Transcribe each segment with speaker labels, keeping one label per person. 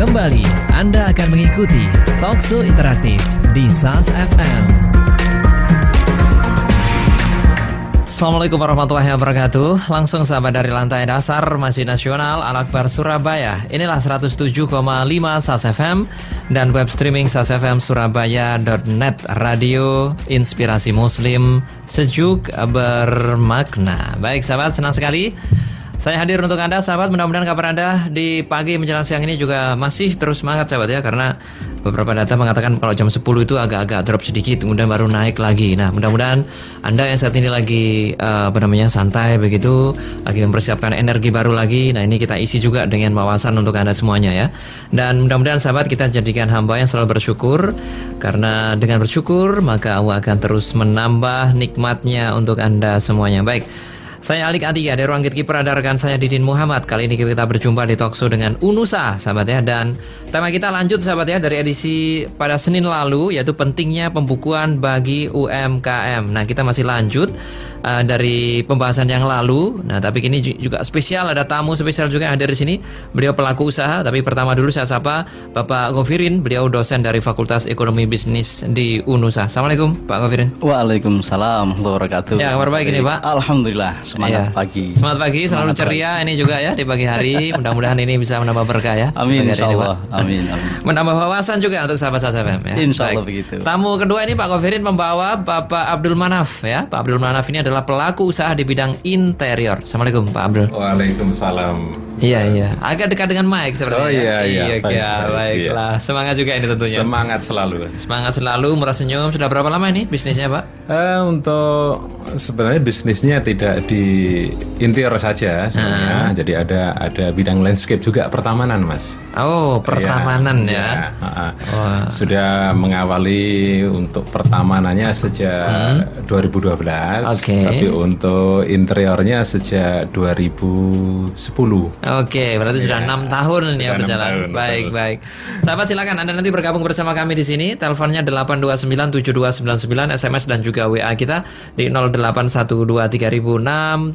Speaker 1: Kembali Anda akan mengikuti Talkshow Interaktif di SAS FM. Assalamualaikum warahmatullahi wabarakatuh. Langsung sahabat dari lantai dasar Masjid Nasional Al-Akbar Surabaya. Inilah 107,5 SAS FM dan web streaming sasfmsurabaya.net. Radio Inspirasi Muslim, sejuk bermakna. Baik sahabat, senang sekali saya hadir untuk Anda sahabat. Mudah-mudahan kabar Anda di pagi menjelang siang ini juga masih terus semangat sahabat ya. Karena beberapa data mengatakan kalau jam 10 itu agak-agak drop sedikit, kemudian baru naik lagi. Nah, mudah-mudahan Anda yang saat ini lagi santai begitu, lagi mempersiapkan energi baru lagi. Nah, ini kita isi juga dengan wawasan untuk Anda semuanya ya. Dan mudah-mudahan sahabat kita jadikan hamba yang selalu bersyukur. Karena dengan bersyukur maka Allah akan terus menambah nikmatnya untuk Anda semuanya. Baik, saya Alik Atiya dari Ruang Gatekeeper, ada rekan saya Didin Muhammad. Kali ini kita berjumpa di Talkshow dengan Unusa sahabat ya. Dan tema kita lanjut sahabat ya dari edisi pada Senin lalu, yaitu pentingnya pembukuan bagi UMKM. Nah, kita masih lanjut dari pembahasan yang lalu. Nah, tapi ini juga spesial, ada tamu spesial juga yang hadir di sini. Beliau pelaku usaha, tapi pertama dulu saya sapa Bapak Govirin. Beliau dosen dari Fakultas Ekonomi Bisnis di Unusa. Assalamualaikum Pak Govirin.
Speaker 2: Waalaikumsalam warahmatullahi wabarakatuh.
Speaker 1: Ya, kabar baik ini Pak.
Speaker 2: Alhamdulillah, semangat pagi.
Speaker 1: Semangat pagi, selalu ceria ini juga ya di pagi hari. Mudah-mudahan ini bisa menambah berkah ya.
Speaker 2: Amin insyaallah. Amin.
Speaker 1: Menambah wawasan juga untuk sahabat SFM ya.
Speaker 2: Insyaallah begitu.
Speaker 1: Tamu kedua ini Pak Govirin membawa Bapak Abdul Manaf ya. Pak Abdul Manaf ini adalah pelaku usaha di bidang interior. Assalamualaikum Pak Abdul.
Speaker 3: Waalaikumsalam.
Speaker 1: Iya. Agak dekat dengan mic sepertinya.
Speaker 3: Oh iya.
Speaker 1: Baiklah. Semangat juga ini tentunya. Semangat selalu, murah senyum. Sudah berapa lama ini bisnisnya Pak?
Speaker 3: Untuk sebenarnya bisnisnya tidak di interior saja sebenarnya. Jadi ada bidang landscape juga, pertamanan Mas.
Speaker 1: Oh, pertamanan ya.
Speaker 3: Sudah mengawali untuk pertamanannya sejak 2012. Tapi untuk interiornya sejak 2010.
Speaker 1: Oke, berarti sudah 6 tahun ya berjalan. Baik. Sahabat silakan Anda nanti bergabung bersama kami di sini. Teleponnya 8297299, SMS dan juga WA kita di 08123006-345.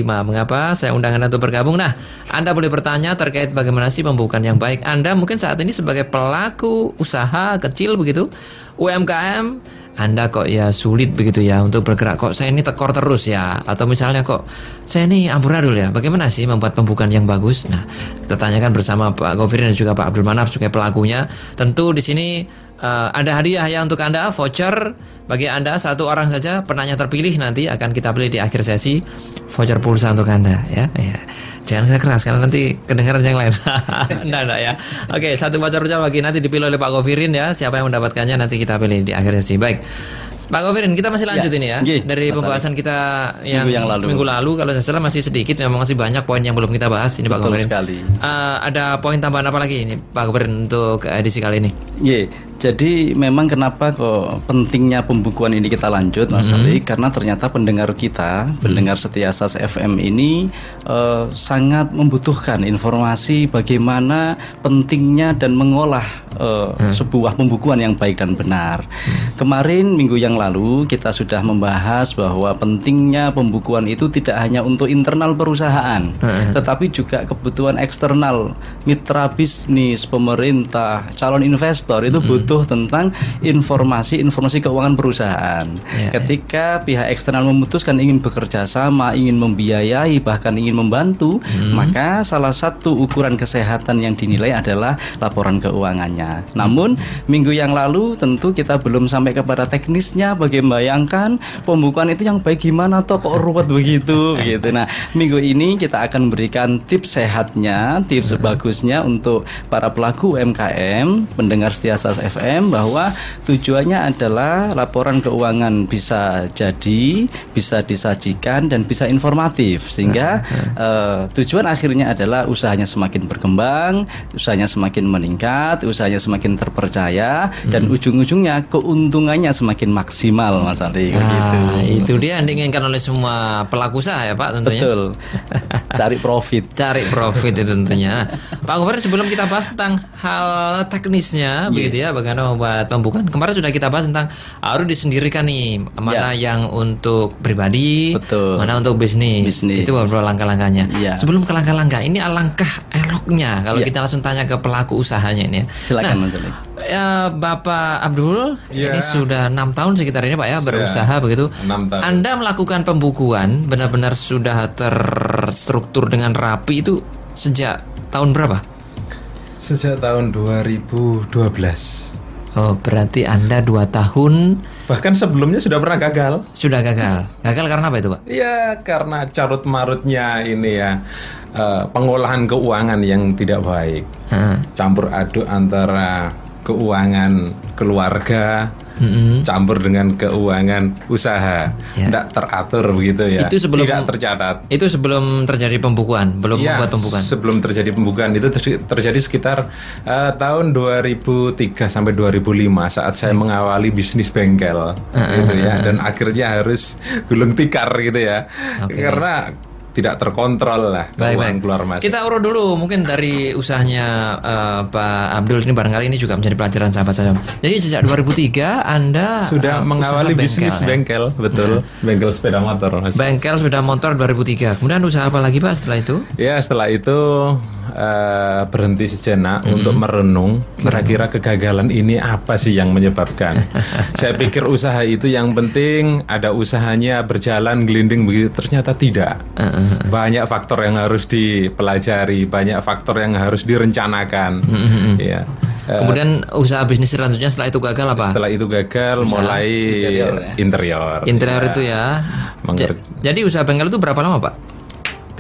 Speaker 1: Mengapa saya undang Anda untuk bergabung? Nah, Anda boleh bertanya terkait bagaimana sih pembukaan yang baik. Anda mungkin saat ini sebagai pelaku usaha kecil begitu, UMKM, Anda kok ya sulit begitu ya untuk bergerak, kok saya ini tekor terus ya, atau misalnya kok saya ini amburadul ya, bagaimana sih membuat pembukaan yang bagus? Nah, kita tanyakan bersama Pak Govirin dan juga Pak Abdul Manaf sebagai pelakunya. Tentu di sini ada hadiah ya untuk Anda, voucher bagi Anda satu orang saja penanya terpilih nanti akan kita pilih di akhir sesi, voucher pulsa untuk Anda ya. Jangan keras karena nanti kedengaran yang lain. Enggak ya. Oke, satu voucher bagi nanti dipilih oleh Pak Govirin ya. Siapa yang mendapatkannya nanti kita pilih di akhir sesi. Baik, Pak Govirin, kita masih lanjut ini ya. Dari pembahasan kita yang minggu lalu kalau saya salah masih sedikit, memang masih banyak poin yang belum kita bahas ini Pak Govirin. Ada poin tambahan apa lagi ini Pak Govirin untuk edisi kali ini?
Speaker 2: Jadi memang kenapa kok pentingnya pembukuan ini kita lanjut Mas Ali, karena ternyata pendengar kita, pendengar setia SAS FM ini sangat membutuhkan informasi bagaimana pentingnya dan mengolah sebuah pembukuan yang baik dan benar. Kemarin minggu yang lalu kita sudah membahas bahwa pentingnya pembukuan itu tidak hanya untuk internal perusahaan, tetapi juga kebutuhan eksternal, mitra bisnis, pemerintah, calon investor itu butuh tentang informasi keuangan perusahaan. Ketika pihak eksternal memutuskan ingin bekerja sama, ingin membiayai, bahkan ingin membantu, maka salah satu ukuran kesehatan yang dinilai adalah laporan keuangannya. Namun minggu yang lalu tentu kita belum sampai kepada teknisnya, bagaimana bayangkan pembukuan itu yang baik gimana toh kok ruwet begitu gitu. Nah, minggu ini kita akan berikan tips sehatnya, tips bagusnya untuk para pelaku UMKM, pendengar setia SAS FM, bahwa tujuannya adalah laporan keuangan bisa jadi, bisa disajikan dan bisa informatif, sehingga tujuan akhirnya adalah usahanya semakin berkembang, usahanya semakin meningkat, usahanya semakin terpercaya, dan ujung-ujungnya keuntungannya semakin maksimal Mas Ali. Gitu.
Speaker 1: Itu dia yang diinginkan oleh semua pelaku usaha ya Pak tentunya.
Speaker 2: Betul. Cari profit
Speaker 1: itu tentunya. Pak Govirin, sebelum kita bahas tentang hal teknisnya begitu ya, bagaimana buat pembukaan. Kemarin sudah kita bahas tentang harus disendirikan nih, mana yang untuk pribadi, mana untuk bisnis. Itu beberapa langkah-langkahnya. Sebelum ke langkah-langkah, ini alangkah eloknya kalau kita langsung tanya ke pelaku usahanya ini ya.
Speaker 2: Silakan Mas Ali.
Speaker 1: Bapak Abdul, ini sudah 6 tahun sekitar ini Pak ya berusaha begitu.
Speaker 3: 6 tahun.
Speaker 1: Anda melakukan pembukuan benar-benar sudah terstruktur dengan rapi itu sejak tahun berapa?
Speaker 3: Sejak tahun 2012.
Speaker 1: Oh, berarti Anda 2 tahun.
Speaker 3: Bahkan sebelumnya sudah pernah gagal.
Speaker 1: Sudah gagal. Gagal karena apa itu Pak?
Speaker 3: Ya karena carut marutnya ini ya, pengolahan keuangan yang tidak baik. Campur aduk antara keuangan keluarga, campur dengan keuangan usaha, tidak teratur begitu ya.
Speaker 1: Itu sebelum,
Speaker 3: tidak tercatat.
Speaker 1: Itu sebelum terjadi pembukuan, belum membuat pembukuan.
Speaker 3: Sebelum terjadi pembukuan itu terjadi sekitar tahun 2003 sampai 2005 saat saya mengawali bisnis bengkel, gitu ya. Dan akhirnya harus gulung tikar gitu ya, karena tidak terkontrol lah keuangan keluar masuk.
Speaker 1: Kita urut dulu mungkin dari usahanya Pak Abdul ini, barangkali ini juga menjadi pelajaran sahabat saya. Jadi sejak 2003 Anda
Speaker 3: sudah mengawali bisnis bengkel, betul, bengkel sepeda motor.
Speaker 1: Bengkel sepeda motor 2003. Kemudian usaha apa lagi Pak setelah itu?
Speaker 3: Ya setelah itu berhenti sejenak untuk merenung kira-kira kegagalan ini apa sih yang menyebabkan. Saya pikir usaha itu yang penting ada usahanya berjalan gelinding begitu, ternyata tidak. Banyak faktor yang harus dipelajari, banyak faktor yang harus direncanakan. Ya.
Speaker 1: Kemudian usaha bisnis selanjutnya setelah itu gagal apa?
Speaker 3: Setelah itu gagal mulai interior.
Speaker 1: Interior itu ya. Jadi usaha bengkel itu berapa lama Pak?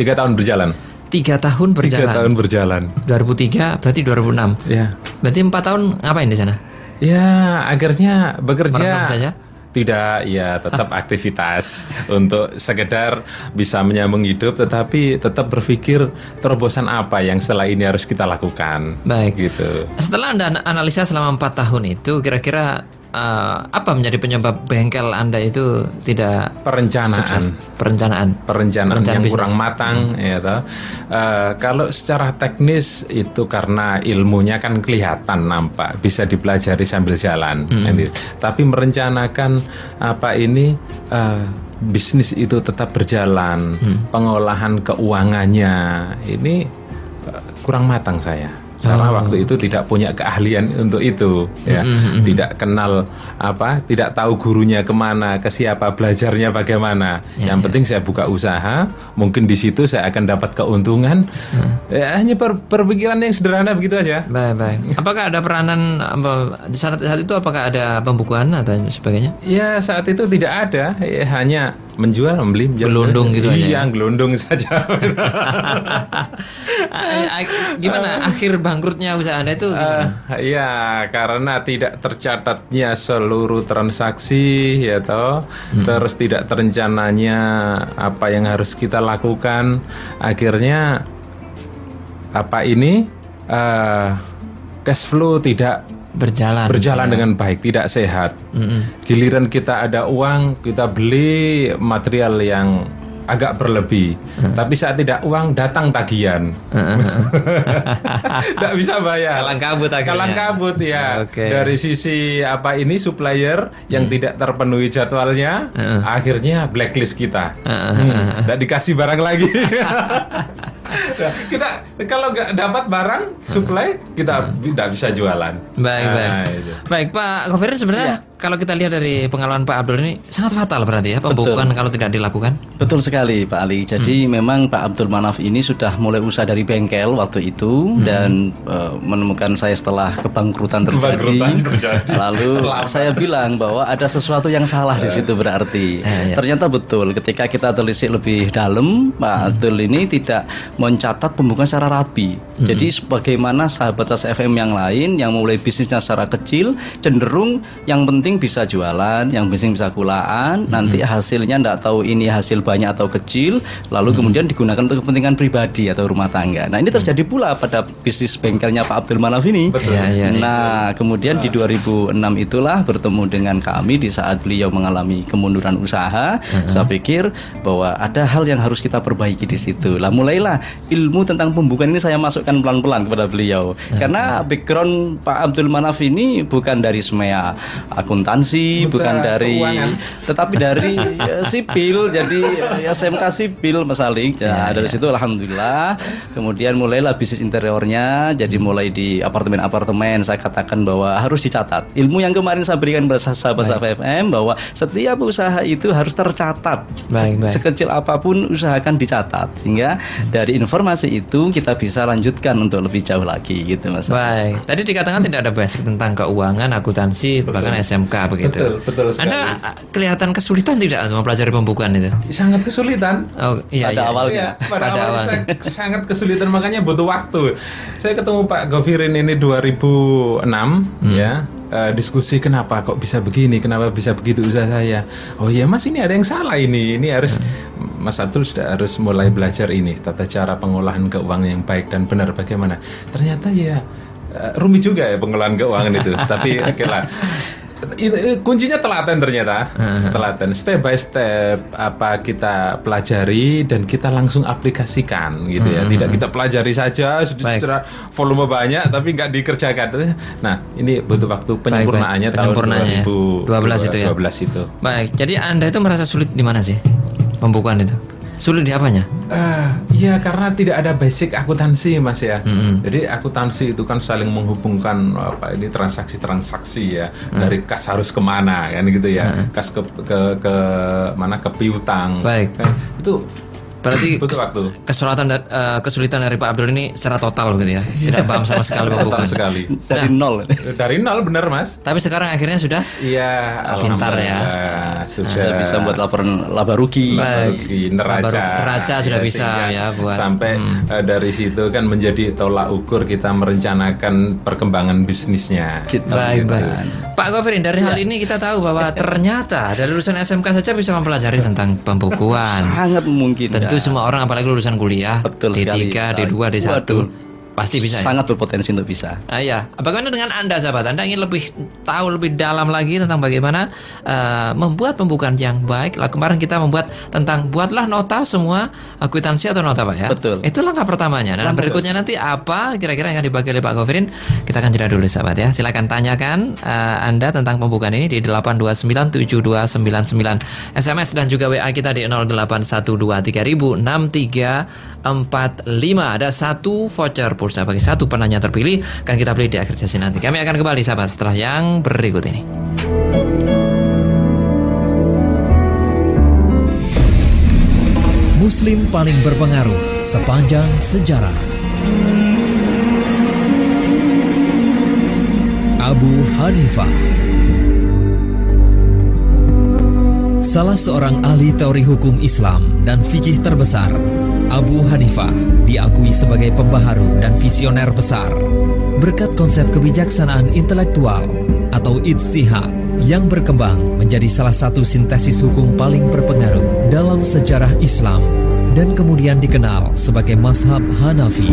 Speaker 3: 3 tahun berjalan.
Speaker 1: 3 tahun berjalan.
Speaker 3: 3 tahun berjalan.
Speaker 1: 2003 berarti 2006.
Speaker 3: Ya.
Speaker 1: Berarti 4 tahun ngapain di sana?
Speaker 3: Ya, akhirnya bekerja.
Speaker 1: Merenung saja?
Speaker 3: Tidak, ya tetap aktivitas untuk sekedar bisa menyambung hidup, tetapi tetap berpikir terobosan apa yang setelah ini harus kita lakukan.
Speaker 1: Baik.
Speaker 3: Gitu.
Speaker 1: Setelah Anda analisa selama 4 tahun itu, kira-kira apa menjadi penyebab bengkel Anda itu tidak sukses? Perencanaan
Speaker 3: yang
Speaker 1: bisnis
Speaker 3: kurang matang, ya toh. Kalau secara teknis itu karena ilmunya kan kelihatan, nampak, bisa dipelajari sambil jalan. Tapi merencanakan bisnis itu tetap berjalan, pengolahan keuangannya ini kurang matang saya. Karena waktu itu tidak punya keahlian untuk itu, ya, tidak kenal tidak tahu gurunya kemana, ke siapa, belajarnya bagaimana. Yang penting saya buka usaha, mungkin di situ saya akan dapat keuntungan. Ya, hanya berpikiran yang sederhana begitu aja.
Speaker 1: Baik. Apakah ada peranan di saat itu? Apakah ada pembukuan atau sebagainya? Ya,
Speaker 3: saat itu tidak ada, hanya menjual, membeli,
Speaker 1: gelondong gitu aja.
Speaker 3: Iya, gelondong saja.
Speaker 1: Gimana akhir bangkrutnya usaha Anda itu gimana?
Speaker 3: Ya, karena tidak tercatatnya seluruh transaksi, ya toh. Terus tidak terencananya apa yang harus kita lakukan. Akhirnya cash flow tidak berjalan dengan baik, tidak sehat. Giliran kita ada uang, kita beli material yang agak berlebih, tapi saat tidak uang datang tagihan, tidak bisa bayar. Kalang kabut ya. Dari sisi supplier yang tidak terpenuhi jadwalnya, akhirnya blacklist kita, tidak dikasih barang lagi. Kita kalau nggak dapat barang supply, kita tidak bisa jualan.
Speaker 1: Baik Pak Khofirin, sebenarnya kalau kita lihat dari pengalaman Pak Abdul ini sangat fatal berarti ya pembukuan kalau tidak dilakukan.
Speaker 2: Betul sekali Pak Ali. Jadi memang Pak Abdul Manaf ini sudah mulai usaha dari bengkel waktu itu dan menemukan saya setelah kebangkrutan terjadi. Lalu saya bilang bahwa ada sesuatu yang salah di situ berarti. Ternyata betul. Ketika kita telisik lebih dalam, Pak Abdul ini tidak mencatat pembukuan secara rapi. Jadi sebagaimana sahabat FM yang lain yang mulai bisnisnya secara kecil, cenderung yang penting penting bisa jualan, yang penting bisa kulaan. Nanti hasilnya nggak tahu ini hasil banyak atau kecil, lalu kemudian digunakan untuk kepentingan pribadi atau rumah tangga. Nah ini terjadi pula pada bisnis bengkelnya Pak Abdul Manaf ini.
Speaker 3: Betul.
Speaker 2: Nah kemudian di 2006 itulah bertemu dengan kami di saat beliau mengalami kemunduran usaha. Saya pikir bahwa ada hal yang harus kita perbaiki di situ. Lah mulailah ilmu tentang pembukuan ini saya masukkan pelan-pelan kepada beliau. Karena background Pak Abdul Manaf ini bukan dari SMEA akuntansi, bukan dari keuangan, tetapi dari sipil, jadi SMK sipil Mas Alik. Nah, dari situ alhamdulillah kemudian mulailah bisnis interiornya, jadi mulai di apartemen-apartemen. Saya katakan bahwa harus dicatat. Ilmu yang kemarin saya berikan kepada sahabat-sahabat FM bahwa setiap usaha itu harus tercatat. Sekecil apapun usahakan dicatat, sehingga dari informasi itu kita bisa lanjutkan untuk lebih jauh lagi gitu Mas.
Speaker 1: Baik, tadi dikatakan tidak ada basic tentang keuangan, akuntansi, bahkan SMK begitu.
Speaker 3: Betul sekali.
Speaker 1: Anda kelihatan kesulitan tidak mempelajari pembukuan itu?
Speaker 3: Sangat kesulitan.
Speaker 1: Oh, iya,
Speaker 2: pada awalnya.
Speaker 3: Pada awalnya sangat kesulitan, makanya butuh waktu. Saya ketemu Pak Govirin ini 2006 ya. Diskusi kenapa kok bisa begini, kenapa bisa begitu usaha saya. Oh iya Mas, ini ada yang salah ini harus Mas Abdul sudah harus mulai belajar ini tata cara pengolahan keuangan yang baik dan benar bagaimana. Ternyata ya rumit juga ya pengelolaan keuangan itu. Tapi oke lah. Kuncinya telaten ternyata. Telaten, step by step apa kita pelajari dan kita langsung aplikasikan gitu ya. Tidak kita pelajari saja secara volume banyak tapi nggak dikerjakan. Nah, ini butuh waktu penyempurnaannya tahun 2012
Speaker 1: itu ya.
Speaker 3: 12 itu.
Speaker 1: Baik, jadi Anda itu merasa sulit di mana sih pembukuan itu? Sulit di apanya?
Speaker 3: Iya, karena tidak ada basic akuntansi Mas ya. Jadi akuntansi itu kan saling menghubungkan ini transaksi-transaksi ya. Dari kas harus kemana kan gitu ya. Kas ke mana, ke piutang.
Speaker 1: Baik.
Speaker 3: Itu
Speaker 1: berarti kesulitan dari Pak Abdul ini secara total gitu ya. Tidak paham sama sekali pembukuan.
Speaker 3: Total sekali.
Speaker 2: Dari nol
Speaker 3: benar Mas.
Speaker 1: Tapi sekarang akhirnya sudah pintar ya.
Speaker 2: Sudah bisa buat laporan laba rugi,
Speaker 1: neraca sudah bisa ya buat.
Speaker 3: Sampai dari situ kan menjadi tolak ukur kita merencanakan perkembangan bisnisnya.
Speaker 1: Baik. Pak Govirin, dari hal ini kita tahu bahwa ternyata dari lulusan SMK saja bisa mempelajari tentang pembukuan.
Speaker 2: Sangat mungkin.
Speaker 1: Tentu semua orang apalagi lulusan kuliah, D3, D2, D1 pasti bisa.
Speaker 2: Sangat berpotensi untuk bisa.
Speaker 1: Ya. Bagaimana dengan Anda sahabat? Anda ingin lebih tahu lebih dalam lagi tentang bagaimana membuat pembukuan yang baik. Kemarin kita membuat tentang buatlah nota semua akuntansi atau nota Pak ya.
Speaker 2: Betul.
Speaker 1: Itu langkah pertamanya. Dan berikutnya nanti apa kira-kira yang akan dibagi oleh Pak Govirin? Kita akan jeda dulu sahabat ya. Silakan tanyakan Anda tentang pembukuan ini di 8297299 SMS dan juga WA kita di 0812306345. Ada satu voucher pulsa bagi satu penanya terpilih akan kita beli di akhir sesi nanti. Kami akan kembali sahabat setelah yang berikut ini.
Speaker 4: Muslim paling berpengaruh sepanjang sejarah. Abu Hanifah, salah seorang ahli teori hukum Islam dan fikih terbesar. Abu Hanifah diakui sebagai pembaharu dan visioner besar berkat konsep kebijaksanaan intelektual atau ijtihad yang berkembang menjadi salah satu sintesis hukum paling berpengaruh dalam sejarah Islam dan kemudian dikenal sebagai mazhab Hanafi.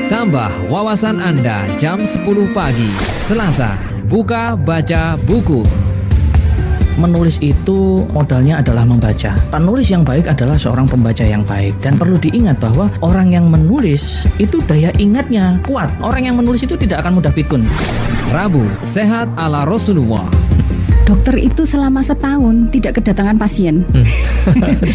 Speaker 4: Tambah wawasan Anda jam 10 pagi, Selasa, buka baca buku.
Speaker 5: Menulis itu modalnya adalah membaca. Penulis yang baik adalah seorang pembaca yang baik. Dan perlu diingat bahwa orang yang menulis itu daya ingatnya kuat. Orang yang menulis itu tidak akan mudah pikun.
Speaker 4: Rabu, sehat ala Rasulullah.
Speaker 6: Dokter itu selama setahun tidak kedatangan pasien.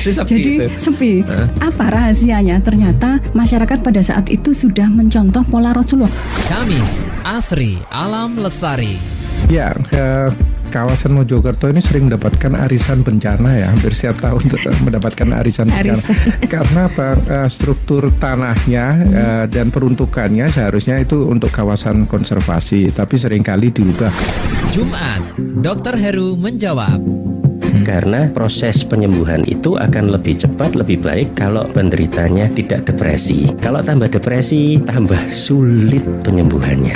Speaker 6: Jadi sepi. Apa rahasianya? Ternyata masyarakat pada saat itu sudah mencontoh pola Rasulullah.
Speaker 4: Kamis, Asri Alam Lestari.
Speaker 7: Ya, kawasan Mojokerto ini sering mendapatkan arisan bencana ya, hampir setiap tahun mendapatkan arisan bencana. Karena struktur tanahnya dan peruntukannya seharusnya itu untuk kawasan konservasi, tapi seringkali diubah.
Speaker 4: Jumat, Dr. Heru menjawab.
Speaker 8: Karena proses penyembuhan itu akan lebih cepat, lebih baik kalau penderitanya tidak depresi. Kalau tambah depresi, tambah sulit penyembuhannya.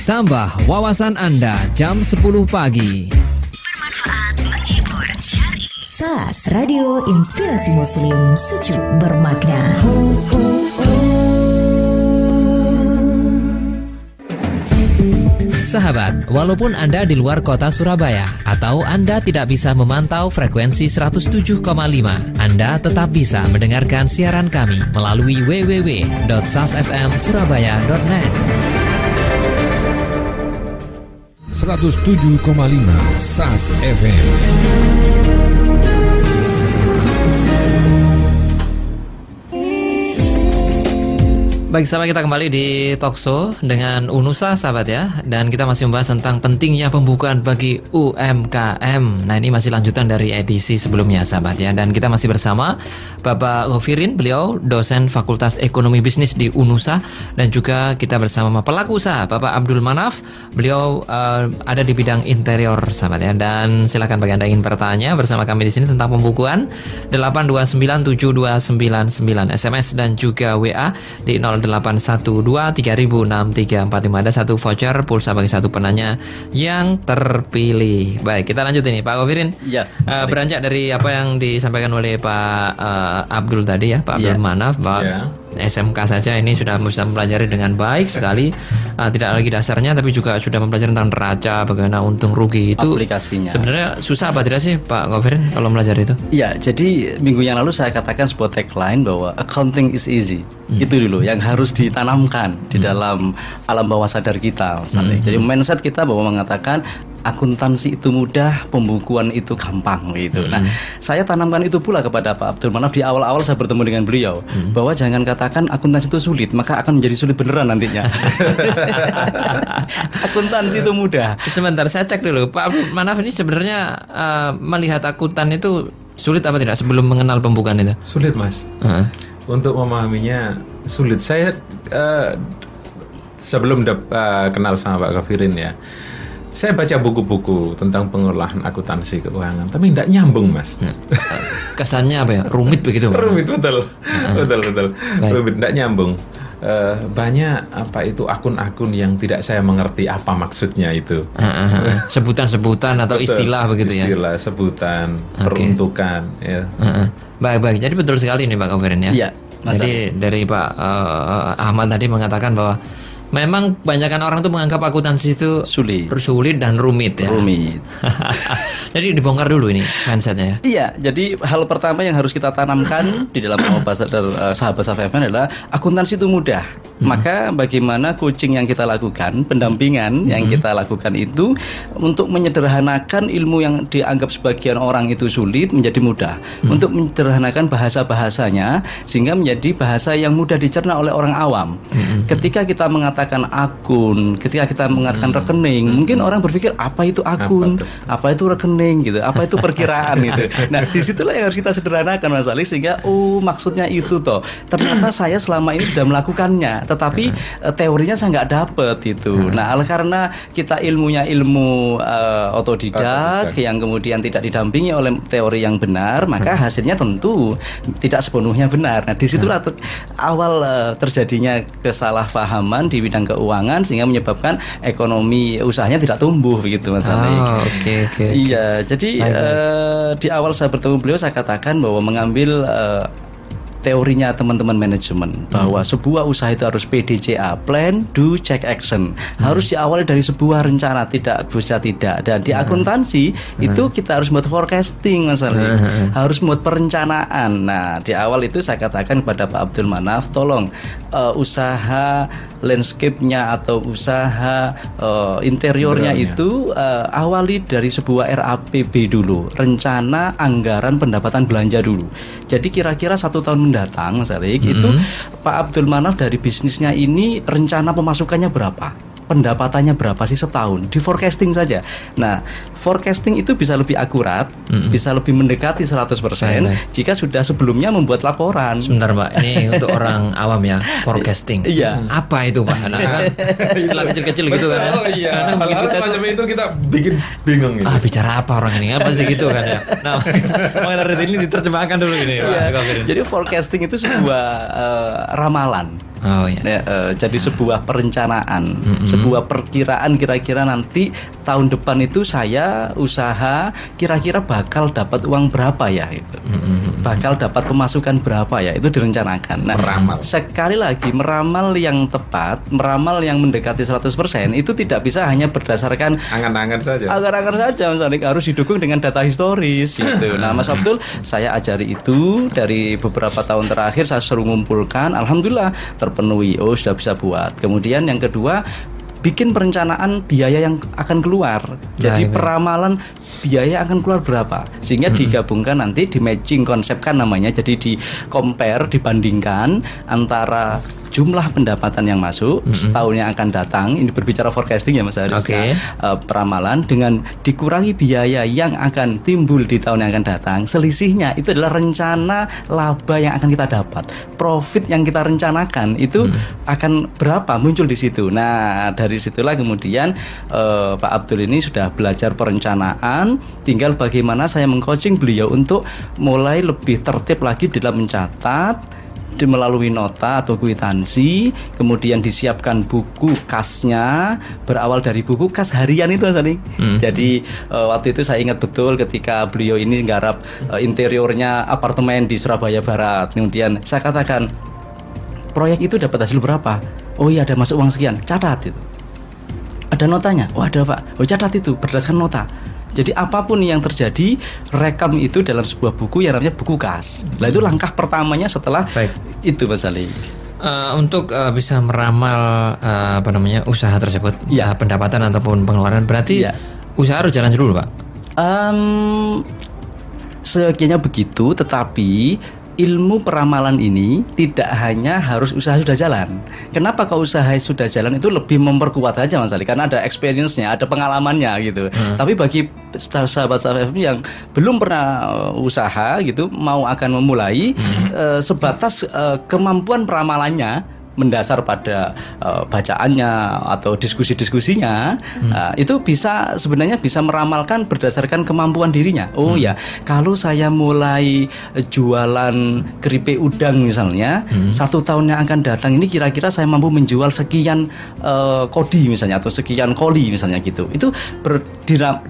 Speaker 4: Tambah wawasan Anda jam 10 pagi.
Speaker 9: Bermanfaat, menghibur, syar'i. SAS, Radio Inspirasi Muslim, sejuk bermakna.
Speaker 1: Sahabat, walaupun Anda di luar kota Surabaya atau Anda tidak bisa memantau frekuensi 107,5, Anda tetap bisa mendengarkan siaran kami melalui www.sasfmsurabaya.net.
Speaker 10: 107,5 SAS FM.
Speaker 1: Baik, sahabat, kita kembali di Talkshow dengan Unusa, sahabat ya. Dan kita masih membahas tentang pentingnya pembukaan bagi UMKM. Nah, ini masih lanjutan dari edisi sebelumnya, sahabat ya. Dan kita masih bersama Bapak Ghofirin, beliau dosen Fakultas Ekonomi Bisnis di Unusa. Dan juga kita bersama pelaku usaha Bapak Abdul Manaf, beliau ada di bidang interior, sahabat ya. Dan silakan bagi Anda ingin bertanya bersama kami di sini tentang pembukuan 8297299 SMS dan juga WA di 0812306345. Ada satu voucher pulsa bagi satu penanya yang terpilih. Baik, kita lanjut ini Pak Ghofirin.
Speaker 2: Ya.
Speaker 1: Beranjak dari apa yang disampaikan oleh Pak Abdul tadi ya, Pak Abdul Manaf, bahwa SMK saja ini sudah bisa mempelajari dengan baik sekali, tidak lagi dasarnya tapi juga sudah mempelajari tentang neraca, bagaimana untung rugi itu.
Speaker 2: Aplikasinya. Sebenarnya
Speaker 1: susah apa tidak sih Pak Ghofirin kalau belajar itu?
Speaker 2: Ya, jadi minggu yang lalu saya katakan sebuah tagline bahwa accounting is easy. Itu dulu yang harus ditanamkan di dalam alam bawah sadar kita. Jadi mindset kita bahwa mengatakan akuntansi itu mudah, pembukuan itu gampang gitu. Nah, saya tanamkan itu pula kepada Pak Abdul Manaf di awal-awal saya bertemu dengan beliau, bahwa jangan katakan akuntansi itu sulit, maka akan menjadi sulit beneran nantinya. Akuntansi itu mudah.
Speaker 1: Sebentar, saya cek dulu. Pak Abdul Manaf ini sebenarnya melihat akuntan itu sulit apa tidak sebelum mengenal pembukuan itu?
Speaker 3: Sulit, Mas. Untuk memahaminya sulit. Saya sebelum kenal sama Pak Ghofirin ya, saya baca buku-buku tentang pengolahan akuntansi keuangan, tapi tidak nyambung, Mas.
Speaker 1: Kesannya apa ya? Rumit begitu, Pak?
Speaker 3: Rumit, betul. Betul. Rumit, tidak nyambung. Banyak apa itu akun-akun yang tidak saya mengerti apa maksudnya itu.
Speaker 1: Sebutan-sebutan atau istilah begitu ya?
Speaker 3: Istilah, sebutan, peruntukan. Ya.
Speaker 1: Baik. Jadi betul sekali nih Pak Ghofirin ya.
Speaker 2: Iya.
Speaker 1: Jadi dari Pak Ahmad tadi mengatakan bahwa memang kebanyakan orang tuh menganggap akuntansi itu sulit dan rumit ya. Jadi dibongkar dulu ini mindsetnya ya.
Speaker 2: Iya, jadi hal pertama yang harus kita tanamkan di dalam bahasa sahabat SAFFM adalah akuntansi itu mudah. Maka bagaimana coaching yang kita lakukan, pendampingan yang kita lakukan itu untuk menyederhanakan ilmu yang dianggap sebagian orang itu sulit menjadi mudah. Untuk menyederhanakan bahasa-bahasanya sehingga menjadi bahasa yang mudah dicerna oleh orang awam. Ketika kita mengatakan akun, ketika kita mengatakan rekening, mungkin orang berpikir apa itu akun, apa itu rekening gitu, apa itu perkiraan gitu. Nah, disitulah yang harus kita sederhanakan, Mas Ali, sehingga maksudnya itu toh. Ternyata saya selama ini sudah melakukannya, tetapi teorinya saya nggak dapet itu. Nah, karena kita ilmunya ilmu otodidak yang kemudian tidak didampingi oleh teori yang benar, maka hasilnya tentu tidak sepenuhnya benar. Nah, disitulah awal terjadinya kesalahpahaman di bidang keuangan sehingga menyebabkan ekonomi usahanya tidak tumbuh begitu, Mas Ali.
Speaker 1: Oke.
Speaker 2: Iya, jadi di awal saya bertemu beliau saya katakan bahwa mengambil teorinya teman-teman manajemen bahwa sebuah usaha itu harus PDCA, plan, do, check, action. Harus diawali dari sebuah rencana, tidak bisa tidak. Dan di akuntansi itu kita harus buat forecasting, Mas Ali. Harus buat perencanaan. Nah, di awal itu saya katakan kepada Pak Abdul Manaf, tolong usaha landscape-nya atau usaha interiornya itu awali dari sebuah RAPB dulu, rencana anggaran pendapatan belanja dulu. Jadi kira-kira 1 tahun mendatang, Mas Alik, itu Pak Abdul Manaf dari bisnisnya ini rencana pemasukannya berapa? pendapatannya berapa sih setahun, di forecasting saja. Nah, forecasting itu bisa lebih akurat, bisa lebih mendekati 100% jika sudah sebelumnya membuat laporan.
Speaker 1: Sebentar Pak, ini untuk orang awam ya, forecasting.
Speaker 2: Iya.
Speaker 1: Apa itu Pak? Nah, kan istilah kecil-kecil gitu kan.
Speaker 3: Oh iya, hal-hal semacam itu kita bikin bingung gitu.
Speaker 1: Bicara apa orang ini? Kan pasti gitu kan ya. Nah, makanya ini diterjemahkan dulu ini.
Speaker 2: Iya. Jadi forecasting itu sebuah ramalan.
Speaker 1: Oh iya.
Speaker 2: Jadi sebuah perencanaan, sebuah perkiraan kira-kira nanti tahun depan itu saya usaha kira-kira bakal dapat uang berapa ya itu. Bakal dapat pemasukan berapa ya, itu direncanakan. Nah,
Speaker 3: meramal.
Speaker 2: Sekali lagi meramal yang tepat, meramal yang mendekati 100% itu tidak bisa hanya berdasarkan
Speaker 3: angan-angan saja.
Speaker 2: Angan-angan saja, misalnya harus didukung dengan data historis gitu. Nah, Mas Abdul, saya ajari itu dari beberapa tahun terakhir, saya suruh ngumpulkan, alhamdulillah terpenuhi. Oh, sudah bisa buat. Kemudian yang kedua, bikin perencanaan biaya yang akan keluar. Jadi peramalan biaya akan keluar berapa, sehingga digabungkan nanti, di matching konsepkan namanya. Jadi di compare, dibandingkan antara jumlah pendapatan yang masuk setahun yang akan datang, ini berbicara forecasting ya Mas Haris, peramalan dengan dikurangi biaya yang akan timbul di tahun yang akan datang, selisihnya itu adalah rencana laba yang akan kita dapat, profit yang kita rencanakan itu akan berapa, muncul di situ. Nah, dari situlah kemudian Pak Abdul ini sudah belajar perencanaan, tinggal bagaimana saya mengcoaching beliau untuk mulai lebih tertib lagi dalam mencatat melalui nota atau kwitansi, kemudian disiapkan buku kasnya, berawal dari buku kas harian itu Mas Ali. Jadi waktu itu saya ingat betul ketika beliau ini nggarap interiornya apartemen di Surabaya Barat. Kemudian saya katakan, proyek itu dapat hasil berapa? Oh iya, ada masuk uang sekian, catat itu. Ada notanya? Oh ada Pak. Oh catat itu berdasarkan nota. Jadi apapun yang terjadi, rekam itu dalam sebuah buku yang namanya buku kas. Nah itu langkah pertamanya setelah itu Mas Ali.
Speaker 1: Untuk bisa meramal usaha tersebut, pendapatan ataupun pengeluaran, berarti usaha harus jalan dulu Pak?
Speaker 2: Sekiannya begitu, tetapi ilmu peramalan ini tidak hanya harus usaha sudah jalan. Kenapa kalau usaha sudah jalan itu lebih memperkuat saja Mas Ali? Karena ada experience-nya, ada pengalamannya gitu. Tapi bagi sahabat-sahabat yang belum pernah usaha gitu, mau akan memulai, sebatas kemampuan peramalannya mendasar pada bacaannya atau diskusi-diskusinya, itu bisa sebenarnya bisa meramalkan berdasarkan kemampuan dirinya. Oh ya, kalau saya mulai jualan keripik udang misalnya, 1 tahun yang akan datang ini kira-kira saya mampu menjual sekian kodi misalnya, atau sekian koli misalnya gitu. Itu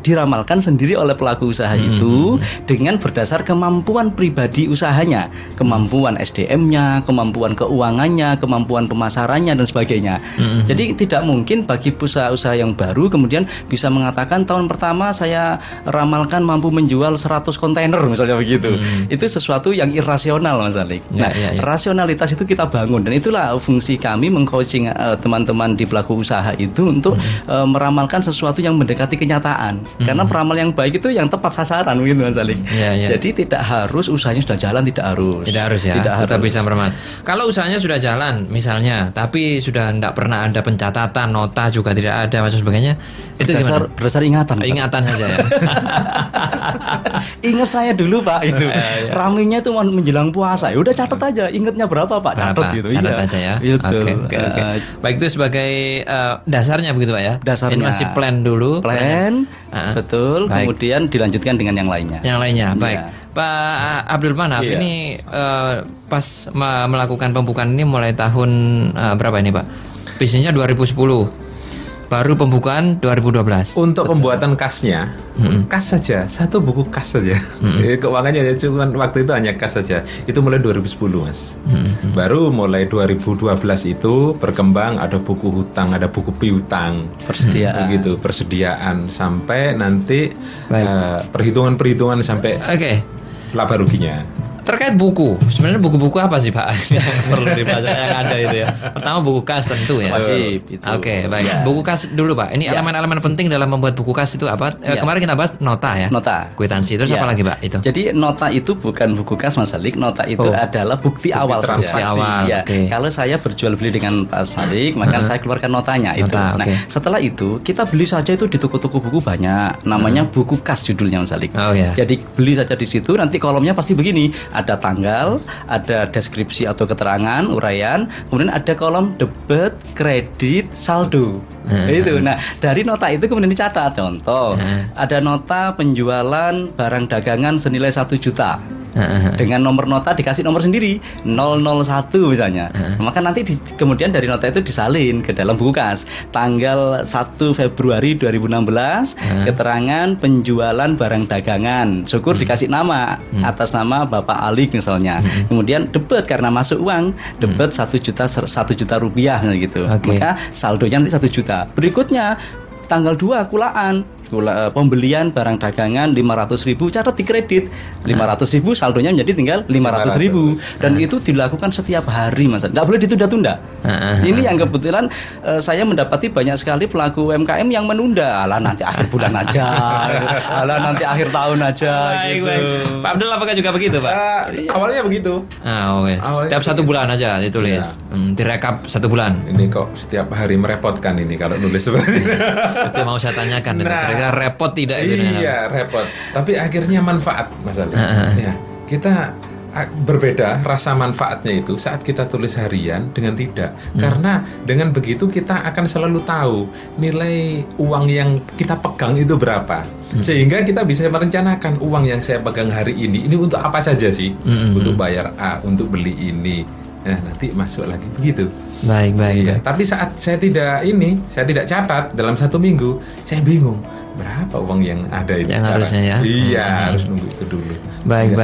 Speaker 2: diramalkan sendiri oleh pelaku usaha itu dengan berdasar kemampuan pribadi usahanya, kemampuan SDM-nya, kemampuan keuangannya, kemampuan pemasarannya dan sebagainya. Jadi tidak mungkin bagi usaha-usaha yang baru kemudian bisa mengatakan tahun pertama saya ramalkan mampu menjual 100 kontainer misalnya begitu. Itu sesuatu yang irasional Mas Alik. Nah, rasionalitas itu kita bangun, dan itulah fungsi kami mengcoaching teman-teman di pelaku usaha itu untuk meramalkan sesuatu yang mendekati kenyataan. Karena peramal yang baik itu yang tepat sasaran begitu Mas Alik. Jadi tidak harus usahanya sudah jalan, tidak harus ya.
Speaker 1: Tetap bisa meramal. Kalau usahanya sudah jalan misalnya, tapi sudah tidak pernah ada pencatatan, nota juga tidak ada, macam sebagainya, itu
Speaker 2: berdasar ingatan
Speaker 1: saja ya.
Speaker 2: Ingat saya dulu Pak itu ramenya itu menjelang puasa, ya udah catat aja, ingatnya berapa Pak, catat gitu.
Speaker 1: Catat aja ya. Oke. Baik, itu sebagai dasarnya begitu Pak ya.
Speaker 2: Dasarnya.
Speaker 1: Ini masih plan dulu.
Speaker 2: Betul. Baik. Kemudian dilanjutkan dengan yang lainnya.
Speaker 1: Baik. Pak Abdul Manaf, ini pas melakukan pembukaan ini mulai tahun berapa ini Pak? Bisnisnya 2010. Baru pembukaan 2012.
Speaker 3: Untuk pembuatan kasnya, kas saja, 1 buku kas saja. Keuangannya cuma waktu itu hanya kas saja. Itu mulai 2010 Mas. Baru mulai 2012 itu berkembang, ada buku hutang, ada buku piutang, begitu, persediaan, sampai nanti perhitungan-perhitungan sampai laba ruginya.
Speaker 1: Terkait buku, sebenarnya buku-buku apa sih Pak yang perlu dibaca yang ada itu ya? Pertama buku kas tentu ya.
Speaker 2: Wajib itu.
Speaker 1: Oke, baik.
Speaker 2: Ya.
Speaker 1: Buku kas dulu Pak. Ini elemen-elemen penting dalam membuat buku kas itu apa? Kemarin kita bahas nota ya.
Speaker 2: Nota.
Speaker 1: Kwitansi. Terus apa lagi Pak itu?
Speaker 2: Jadi nota itu bukan buku kas Mas Salik. Nota itu adalah bukti awal
Speaker 1: transaksi
Speaker 2: saja.
Speaker 1: awal.
Speaker 2: Ya. Kalau saya berjual beli dengan Pak Salik, maka saya keluarkan notanya itu. Nah, setelah itu kita beli saja itu di toko-toko buku banyak. Namanya buku kas judulnya Mas Salik.
Speaker 1: Oh ya.
Speaker 2: Jadi beli saja di situ. Nanti kolomnya pasti begini. Ada tanggal, ada deskripsi atau keterangan, uraian, kemudian ada kolom debit, kredit, saldo. Itu. Nah, dari nota itu kemudian dicatat. Contoh, ada nota penjualan barang dagangan senilai 1 juta. Dengan nomor nota dikasih nomor sendiri 001 misalnya. Maka nanti kemudian dari nota itu disalin ke dalam buku kas. Tanggal 1 Februari 2016 keterangan penjualan barang dagangan. Syukur dikasih nama atas nama Bapak Alik misalnya. Kemudian debit karena masuk uang, debit 1 juta rupiah gitu. Maka saldonya nanti 1 juta. Berikutnya tanggal 2 kulaan pembelian barang dagangan 500.000 catat di kredit 500.000 saldonya menjadi tinggal 500.000 dan itu dilakukan setiap hari Mas. Nggak boleh ditunda-tunda. Ini yang kebetulan saya mendapati banyak sekali pelaku UMKM yang menunda. Alah nanti akhir bulan aja, alah nanti akhir tahun aja gitu.
Speaker 1: Pak Abdul apakah juga begitu Pak?
Speaker 3: Awalnya begitu.
Speaker 1: Setiap 1 bulan aja ditulis, direkap 1 bulan.
Speaker 3: Ini kok setiap hari merepotkan ini kalau nulis seperti ini.
Speaker 1: Itu mau saya tanyakan. Repot tidak itu?
Speaker 3: Iya repot. Tapi akhirnya manfaat masalah. Ya, kita berbeda rasa manfaatnya itu saat kita tulis harian dengan tidak. Karena dengan begitu kita akan selalu tahu nilai uang yang kita pegang itu berapa. Sehingga kita bisa merencanakan uang yang saya pegang hari ini untuk apa saja sih? Untuk bayar A, untuk beli ini. Nah, nanti masuk lagi begitu.
Speaker 1: Baik.
Speaker 3: Tapi saat saya tidak catat dalam 1 minggu, saya bingung. Berapa uang yang ada itu
Speaker 1: yang
Speaker 3: sekarang?
Speaker 1: Harusnya ya?
Speaker 3: Iya, harus nunggu itu dulu.
Speaker 1: Baik.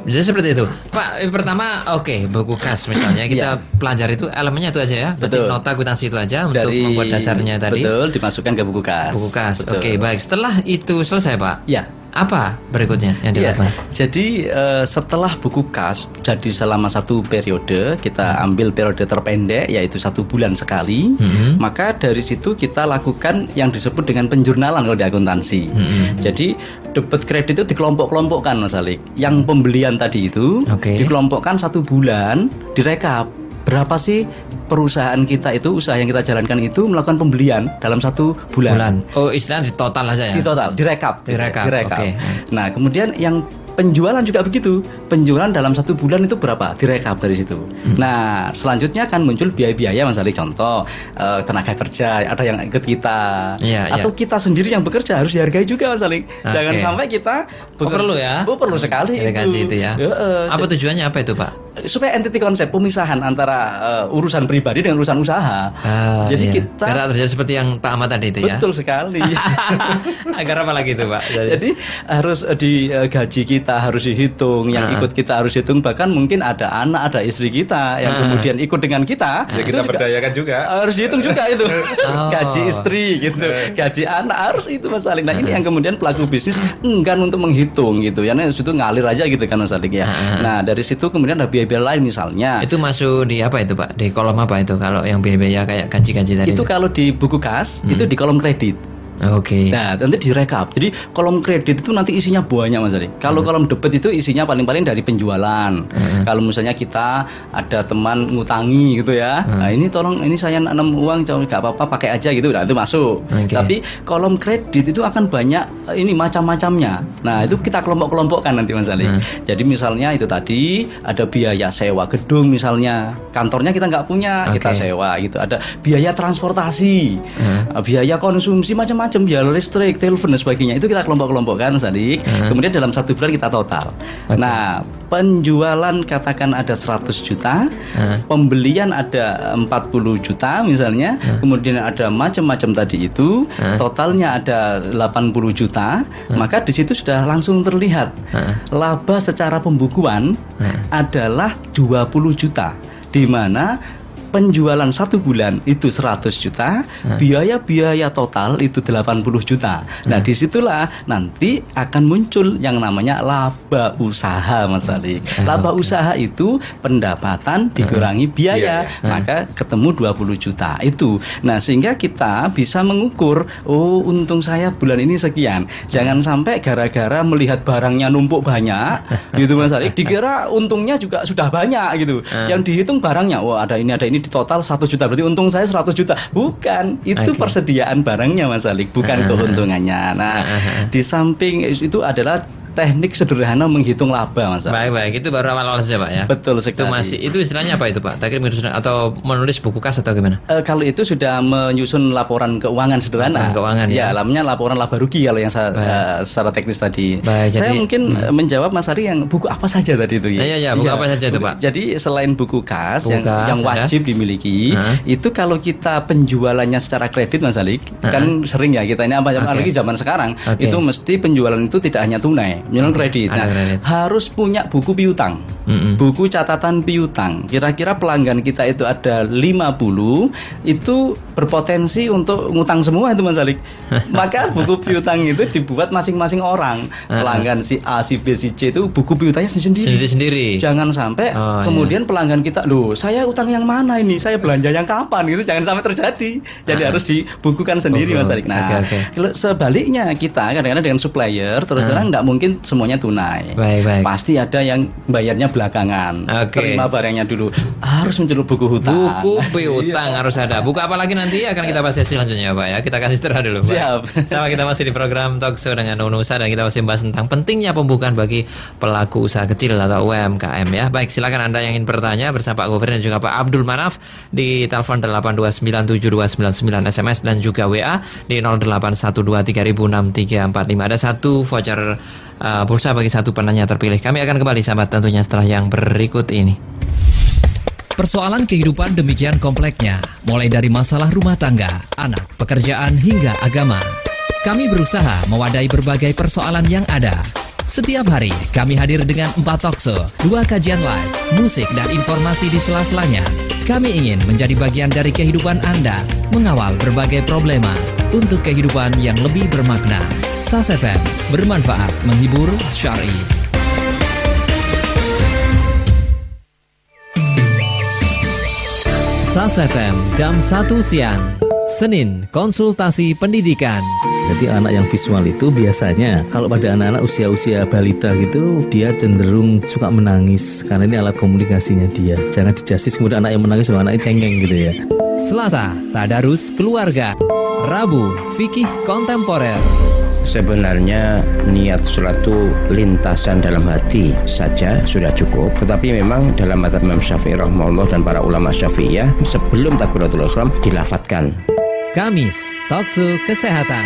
Speaker 1: Jadi seperti itu. Pak, pertama buku kas misalnya kita pelajari itu elemennya itu aja ya. Berarti nota kwitansi itu aja untuk membuat dasarnya tadi.
Speaker 2: Betul, dimasukkan ke buku kas.
Speaker 1: Oke, baik. Setelah itu selesai, Pak.
Speaker 2: Ya.
Speaker 1: Apa berikutnya yang dilakukan?
Speaker 2: Jadi setelah buku kas jadi selama 1 periode, kita ambil periode terpendek yaitu 1 bulan sekali. Maka dari situ kita lakukan yang disebut dengan penjurnalan kalau di akuntansi. Jadi debit kredit itu dikelompok-kelompokkan Mas Alik. Yang pembelian tadi itu dikelompokkan 1 bulan, direkap berapa sih perusahaan kita itu, usaha yang kita jalankan itu melakukan pembelian dalam 1 bulan.
Speaker 1: Oh, istilahnya di total aja ya?
Speaker 2: Di total, direkap.
Speaker 1: Okay.
Speaker 2: Nah, kemudian yang penjualan juga begitu. Penjualan dalam 1 bulan itu berapa? Direkap dari situ. Nah, selanjutnya akan muncul biaya-biaya Mas Ali. Contoh, tenaga kerja, ada yang ikut kita. Atau kita sendiri yang bekerja harus dihargai juga Mas Ali. Jangan sampai kita
Speaker 1: perlu ya?
Speaker 2: Perlu sekali
Speaker 1: itu ya. Apa tujuannya apa itu Pak?
Speaker 2: Supaya entity konsep pemisahan antara urusan pribadi dengan urusan usaha. Jadi kita
Speaker 1: karena terjadi seperti yang Pak Ahmad tadi itu ya.
Speaker 2: Betul sekali.
Speaker 1: Agar apa lagi itu Pak?
Speaker 2: Jadi harus di gaji kita harus dihitung, yang ikut kita harus dihitung, bahkan mungkin ada anak, ada istri kita yang kemudian ikut dengan kita.
Speaker 3: Ya, kita berdayakan juga.
Speaker 2: Harus dihitung juga itu. Gaji istri gitu, gaji anak harus itu Mas Alik. Nah, ini yang kemudian pelaku bisnis enggan untuk menghitung gitu. Ya, itu ngalir aja gitu kan Mas Alik ya. Nah, dari situ kemudian ada biaya lain misalnya.
Speaker 1: Itu masuk di apa itu Pak? Di kolom apa itu kalau yang biaya kayak gaji-gaji tadi?
Speaker 2: Itu kalau di buku kas itu di kolom kredit. Nah, nanti direkap. Jadi kolom kredit itu nanti isinya banyak Mas Ari. Kalau kolom debit itu isinya paling-paling dari penjualan. Kalau misalnya kita ada teman ngutangi gitu ya. Nah, ini tolong ini saya nanam uang, nggak apa-apa pakai aja gitu. Nah, itu masuk. Tapi kolom kredit itu akan banyak ini macam-macamnya. Nah, itu kita kelompok-kelompokkan nanti Mas Ali. Jadi misalnya itu tadi ada biaya sewa gedung misalnya. Kantornya kita nggak punya, kita sewa gitu. Ada biaya transportasi, biaya konsumsi macam-macam, biaya listrik, telepon dan sebagainya. Itu kita kelompok-kelompokkan Mas Adik. Kemudian dalam 1 bulan kita total. Nah, penjualan katakan ada 100 juta, pembelian ada 40 juta misalnya, kemudian ada macam-macam tadi itu, totalnya ada 80 juta, maka di situ sudah langsung terlihat laba secara pembukuan adalah 20 juta, di mana penjualan 1 bulan itu 100 juta, biaya-biaya total itu 80 juta. Nah, disitulah nanti akan muncul yang namanya laba usaha, Mas Ali. Laba usaha itu pendapatan dikurangi biaya, maka ketemu 20 juta itu. Nah, sehingga kita bisa mengukur, oh untung saya bulan ini sekian. Jangan sampai gara-gara melihat barangnya numpuk banyak, gitu Mas Ali, dikira untungnya juga sudah banyak gitu. Yang dihitung barangnya, wah ada ini di total 1 juta, berarti untung saya 100 juta. Bukan, itu persediaan barangnya Mas Alik, bukan keuntungannya. Nah, di samping itu adalah teknik sederhana menghitung laba, Mas.
Speaker 1: Baik, itu baru awal-awal saja, Pak ya.
Speaker 2: Betul sekali.
Speaker 1: Itu istilahnya apa itu, Pak? Takrim atau menulis buku kas atau gimana?
Speaker 2: Kalau itu sudah menyusun laporan keuangan sederhana.
Speaker 1: Keuangan ya.
Speaker 2: Namanya laporan laba rugi kalau yang secara teknis tadi.
Speaker 1: Baik,
Speaker 2: saya mungkin menjawab Mas Ari yang buku apa saja tadi itu ya.
Speaker 1: Iya, buku apa saja itu, Pak?
Speaker 2: Jadi selain buku kas yang wajib dimiliki, itu kalau kita penjualannya secara kredit, Mas Alik, kan sering ya kita ini apalagi zaman sekarang itu mesti penjualan itu tidak hanya tunai, kredit. Nah, harus punya buku piutang, buku catatan piutang. Kira-kira pelanggan kita itu ada 50, itu berpotensi untuk ngutang semua itu Mas Alik. Maka buku piutang itu dibuat masing-masing orang. Pelanggan si A, si B, si C itu buku piutangnya sendiri-sendiri. Jangan sampai kemudian pelanggan kita, loh saya utang yang mana ini? Saya belanja yang kapan? Itu jangan sampai terjadi. Jadi harus dibukukan sendiri Mas Alik. Nah, sebaliknya kita kadang-kadang dengan supplier terus terang nggak mungkin semuanya tunai.
Speaker 1: Baik.
Speaker 2: Pasti ada yang bayarnya belakangan. Terima barangnya dulu. Harus muncul buku hutang.
Speaker 1: Buku piutang harus ada. Buku apa lagi nanti akan kita bahas selanjutnya, Pak ya. Kita akan istirahat dulu, Pak.
Speaker 2: Siap.
Speaker 1: Sama kita masih di program Talk Show dengan Unu Usaha dan kita masih membahas tentang pentingnya pembukaan bagi pelaku usaha kecil atau UMKM ya. Baik, silakan Anda yang ingin bertanya bersama Pak Gofir dan juga Pak Abdul Manaf di telepon 8297299 SMS dan juga WA di 0812306345. Ada satu voucher pulsa bagi satu penanya terpilih. Kami akan kembali sahabat tentunya setelah yang berikut ini.
Speaker 4: Persoalan kehidupan demikian kompleksnya, mulai dari masalah rumah tangga, anak, pekerjaan hingga agama. Kami berusaha mewadahi berbagai persoalan yang ada. Setiap hari kami hadir dengan 4 talkshow, 2 kajian live, musik dan informasi di sela-selanya. Kami ingin menjadi bagian dari kehidupan Anda, mengawal berbagai problema untuk kehidupan yang lebih bermakna. SAS FM, bermanfaat, menghibur, syar'i. SAS FM, jam 1 siang. Senin, konsultasi pendidikan.
Speaker 8: Jadi anak yang visual itu biasanya kalau pada anak-anak usia-usia balita gitu, dia cenderung suka menangis karena ini alat komunikasinya dia. Jangan dijasis kemudian anak yang menangis sama anaknya cengeng gitu ya.
Speaker 4: Selasa, tadarus keluarga. Rabu, fikih kontemporer.
Speaker 11: Sebenarnya niat sholat itu lintasan dalam hati saja sudah cukup. Tetapi memang dalam mazhab Imam Syafi'i rahimahullah dan para ulama Syafi'iyah sebelum takbiratul ihram dilafatkan.
Speaker 4: Kamis, talkshow kesehatan.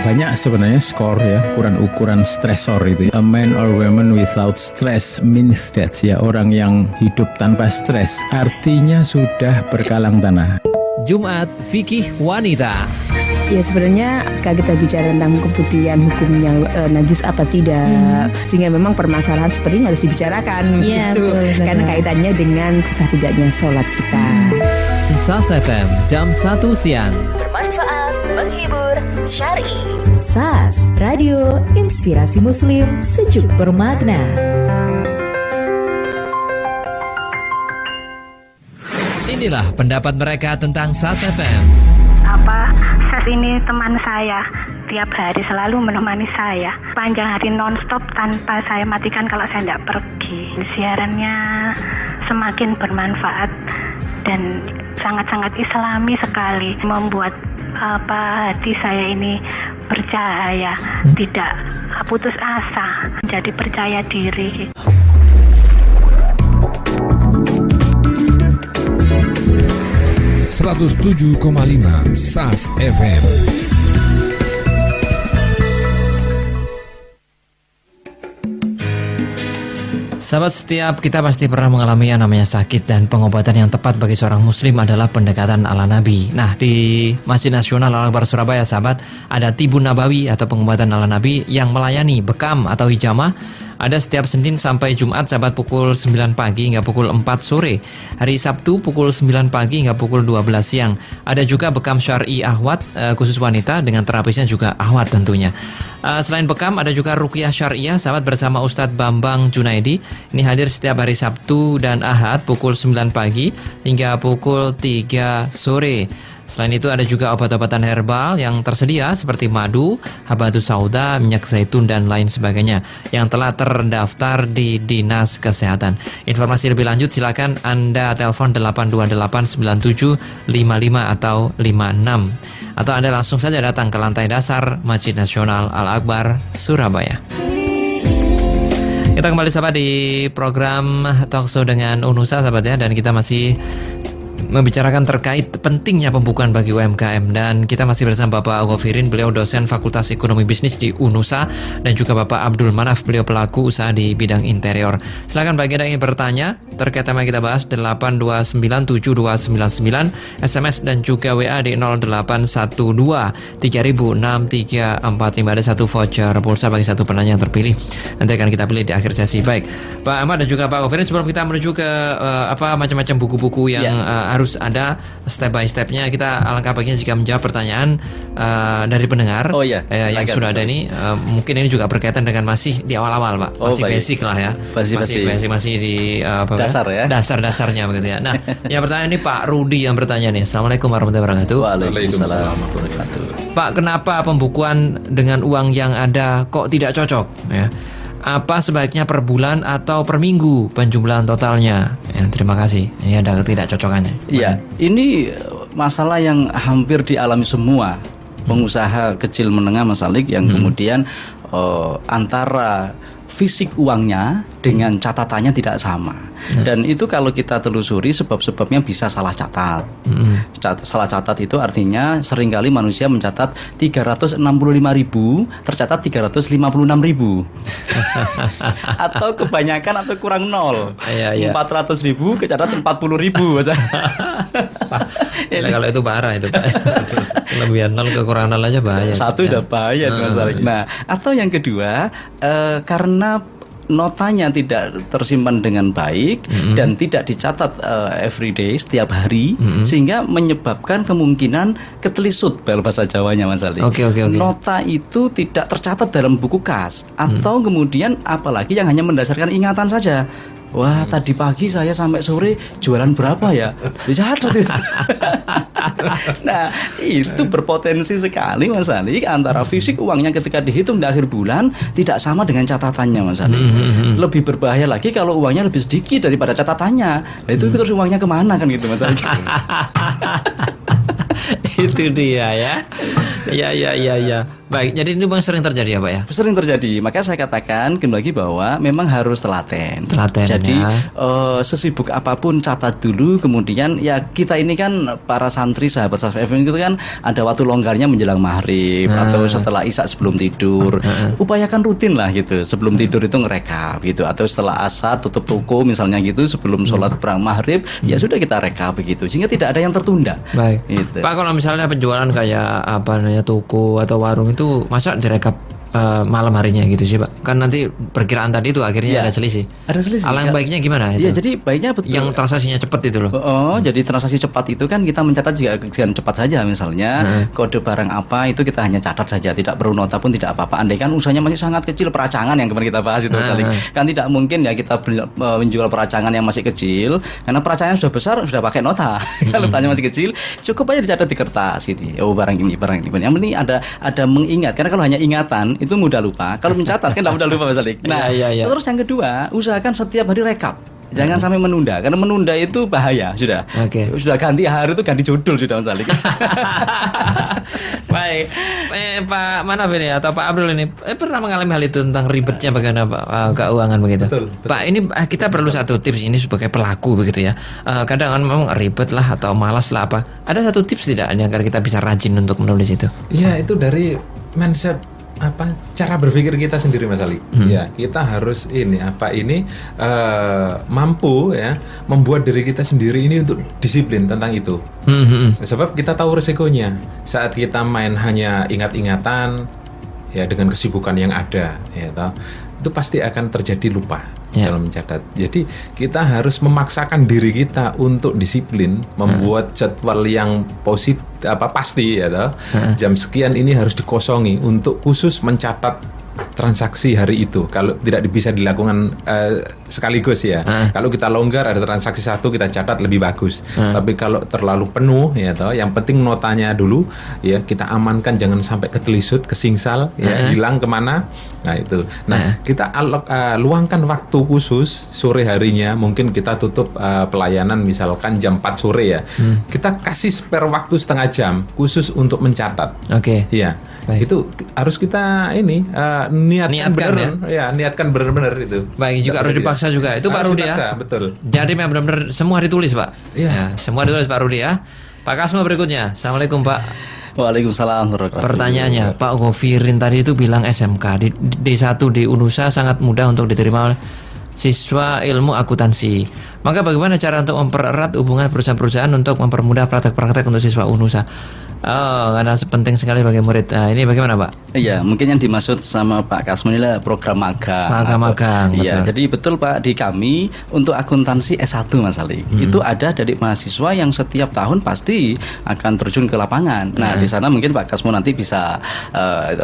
Speaker 7: Banyak sebenarnya skor ya, ukuran stresor itu. A man or woman without stress means that ya, orang yang hidup tanpa stres artinya sudah berkalang tanah.
Speaker 4: Jumat, fikih wanita.
Speaker 12: Ya sebenarnya ketika kita bicara tentang keputihan hukumnya najis apa tidak, sehingga memang permasalahan seperti ini harus dibicarakan gitu. Karena kaitannya dengan sah tidaknya sholat kita.
Speaker 4: SAS FM jam 1 siang.
Speaker 9: Bermanfaat, menghibur, syar'i. SAS, Radio Inspirasi Muslim, sejuk bermakna.
Speaker 4: Inilah pendapat mereka tentang SAS FM.
Speaker 13: SAS ini teman saya, tiap hari selalu menemani saya, panjang hari nonstop tanpa saya matikan kalau saya tidak pergi. Siarannya semakin bermanfaat dan sangat-sangat islami sekali, membuat hati saya ini bercahaya, tidak putus asa, jadi percaya diri.
Speaker 10: .7,5 SAS FM.
Speaker 1: Sahabat, setiap kita pasti pernah mengalami yang namanya sakit, dan pengobatan yang tepat bagi seorang muslim adalah pendekatan ala Nabi. Nah, di Masjid Nasional Al-Akbar Surabaya, sahabat, ada Tibun Nabawi atau pengobatan ala Nabi yang melayani bekam atau hijamah Ada setiap Senin sampai Jumat sahabat pukul 9 pagi hingga pukul 4 sore. Hari Sabtu pukul 9 pagi hingga pukul 12 siang. Ada juga bekam syar'i ahwat khusus wanita dengan terapisnya juga ahwat tentunya. Selain bekam ada juga ruqyah syariah sahabat bersama Ustadz Bambang Junaidi. Ini hadir setiap hari Sabtu dan Ahad pukul 9 pagi hingga pukul 3 sore. Selain itu ada juga obat-obatan herbal yang tersedia seperti madu, habatus sauda, minyak zaitun dan lain sebagainya yang telah terdaftar di Dinas Kesehatan. Informasi lebih lanjut silakan Anda telepon 8289755 atau 56 atau Anda langsung saja datang ke lantai dasar Masjid Nasional Al-Akbar Surabaya. Kita kembali sahabat di program Talkshow dengan Unusa sahabat ya, dan kita masih membicarakan terkait pentingnya pembukuan bagi UMKM, dan kita masih bersama Bapak Ghofirin, beliau dosen Fakultas Ekonomi Bisnis di Unusa, dan juga Bapak Abdul Manaf, beliau pelaku usaha di bidang interior. Silakan bagi Anda yang ingin bertanya terkait tema yang kita bahas 8297299 SMS dan juga WA di 0812306345. Ada satu voucher pulsa bagi satu penanya yang terpilih. Nanti akan kita pilih di akhir sesi. Baik, Pak Ahmad dan juga Pak Ghofirin, sebelum kita menuju ke macam-macam buku-buku yang harus ada step by stepnya, kita alangkah baiknya jika menjawab pertanyaan dari pendengar yang sudah ada ini. Mungkin ini juga berkaitan dengan masih di awal-awal Pak, masih basic lah ya, masih di dasar ya, dasar-dasarnya begitu ya. Nah, yang pertanyaan ini Pak Rudi yang bertanya nih. Assalamualaikum warahmatullahi wabarakatuh.
Speaker 2: Waalaikumsalam warahmatullahi wabarakatuh.
Speaker 1: Pak, kenapa pembukuan dengan uang yang ada kok tidak cocok ya? Apa sebaiknya per bulan atau per minggu penjumlahan totalnya? Ya, terima kasih. Ini ada ketidakcocokannya.
Speaker 2: Iya, ini masalah yang hampir dialami semua pengusaha kecil menengah Mas Alik, yang kemudian antara fisik uangnya dengan catatannya tidak sama. Dan itu kalau kita telusuri sebab-sebabnya bisa salah catat. Salah catat itu artinya seringkali manusia mencatat 365.000 tercatat 356.000. Atau kebanyakan atau kurang 0. 400.000 kecatat 40.000.
Speaker 1: Kalau itu parah itu Pak. Kelebihan 0 kekurangan 0 aja bahaya.
Speaker 2: Satu udah bahaya Mas Alik. Nah, atau yang kedua karena notanya tidak tersimpan dengan baik dan tidak dicatat everyday setiap hari, sehingga menyebabkan kemungkinan ketelisut bahasa Jawanya Mas Ali. Nota itu tidak tercatat dalam buku kas, atau kemudian apalagi yang hanya mendasarkan ingatan saja. Wah, tadi pagi saya sampai sore jualan berapa ya? Dicatat itu. Nah, itu berpotensi sekali Mas Ali, antara fisik uangnya ketika dihitung di akhir bulan tidak sama dengan catatannya Mas Ali. Lebih berbahaya lagi kalau uangnya lebih sedikit daripada catatannya. Nah, itu terus uangnya kemana kan gitu Mas Ali.
Speaker 1: Itu dia ya. Ya. Baik, jadi ini memang sering terjadi ya Pak ya?
Speaker 2: Sering terjadi, makanya saya katakan lagi bahwa memang harus telaten. Jadi sesibuk apapun catat dulu, kemudian ya kita ini kan para santri sahabat FM itu kan ada waktu longgarnya menjelang maghrib atau setelah isya sebelum tidur. Upayakan rutin lah gitu, sebelum tidur itu ngerekap gitu, atau setelah asar tutup toko misalnya gitu, sebelum sholat maghrib ya sudah kita rekap begitu, sehingga tidak ada yang tertunda.
Speaker 1: Baik. Gitu. Pak, kalau misalnya penjualan kayak toko atau warung itu masa direkap malam harinya gitu sih Pak? Kan nanti perkiraan tadi itu akhirnya ada selisih. Alangkah baiknya gimana itu?
Speaker 2: Ya, jadi baiknya betul.
Speaker 1: Yang transaksinya cepat itu loh.
Speaker 2: Jadi transaksi cepat itu kan kita mencatat juga dengan cepat saja, misalnya kode barang apa itu kita hanya catat saja, tidak perlu nota pun tidak apa-apa. Andai kan usahanya masih sangat kecil, peracangan yang kemarin kita bahas itu kan tidak mungkin ya kita menjual peracangan yang masih kecil, karena peracangan sudah besar sudah pakai nota. Kalau peracangan masih kecil cukup aja dicatat di kertas gitu. Oh, barang ini. Yang penting ada mengingat, karena kalau hanya ingatan itu mudah lupa. Kalau mencatat kan tidak mudah lupa Mas Alik. Nah, terus yang kedua, usahakan setiap hari rekap. Jangan sampai menunda, karena menunda itu bahaya. Sudah ganti hari itu ganti judul sudah Mas Alik.
Speaker 1: Baik, Pak Manaf ini atau Pak Abdul ini pernah mengalami hal itu tentang ribetnya bagaimana keuangan begitu? Betul. Pak, ini kita perlu satu tips ini sebagai pelaku begitu ya. Kadang kan memang ribet lah atau malas lah apa. Ada satu tips tidak agar kita bisa rajin untuk menulis itu?
Speaker 3: Ya, itu dari mindset cara berpikir kita sendiri Mas Ali. Ya, kita harus mampu ya membuat diri kita sendiri ini untuk disiplin tentang itu. Sebab kita tahu resikonya. Saat kita main hanya ingat-ingatan, ya dengan kesibukan yang ada, ya toh, itu pasti akan terjadi lupa dalam mencatat. Jadi kita harus memaksakan diri kita untuk disiplin, membuat jadwal yang pasti, ya toh. Jam sekian ini harus dikosongi untuk khusus mencatat transaksi hari itu. Kalau tidak bisa dilakukan sekaligus ya. Kalau kita longgar ada transaksi satu kita catat lebih bagus. Tapi kalau terlalu penuh ya toh, yang penting notanya dulu ya kita amankan, jangan sampai ketelisut, kesingsal ya, hilang kemana. Nah itu. Nah kita luangkan waktu khusus sore harinya, mungkin kita tutup pelayanan misalkan jam 4 sore ya. Kita kasih spare waktu setengah jam khusus untuk mencatat.
Speaker 1: Oke.
Speaker 3: Iya. Itu harus kita niatkan benar-benar itu.
Speaker 1: Baik, juga harus dipaksa juga. Itu Pak Rudi ya.
Speaker 3: Betul.
Speaker 1: Jadi memang benar-benar semua ditulis, Pak. Ya, semua ditulis Pak Rudi ya. Pak Kasmo berikutnya. Assalamualaikum, Pak.
Speaker 2: Waalaikumsalam warahmatullahi wabarakatuh.
Speaker 1: Pertanyaannya, Pak Gofirin tadi itu bilang SMK di D1 di Unusa sangat mudah untuk diterima oleh siswa ilmu akuntansi. Maka bagaimana cara untuk mempererat hubungan perusahaan-perusahaan untuk mempermudah praktek-praktek untuk siswa Unusa? Oh, karena penting sekali bagi murid. Nah, ini bagaimana, Pak?
Speaker 2: Iya, mungkin yang dimaksud sama Pak Kasmo ini lah program magang.
Speaker 1: Magang.
Speaker 2: Iya, jadi betul Pak, di kami untuk akuntansi S1 Mas Ali, itu ada dari mahasiswa yang setiap tahun pasti akan terjun ke lapangan. Nah, di sana mungkin Pak Kasmo nanti bisa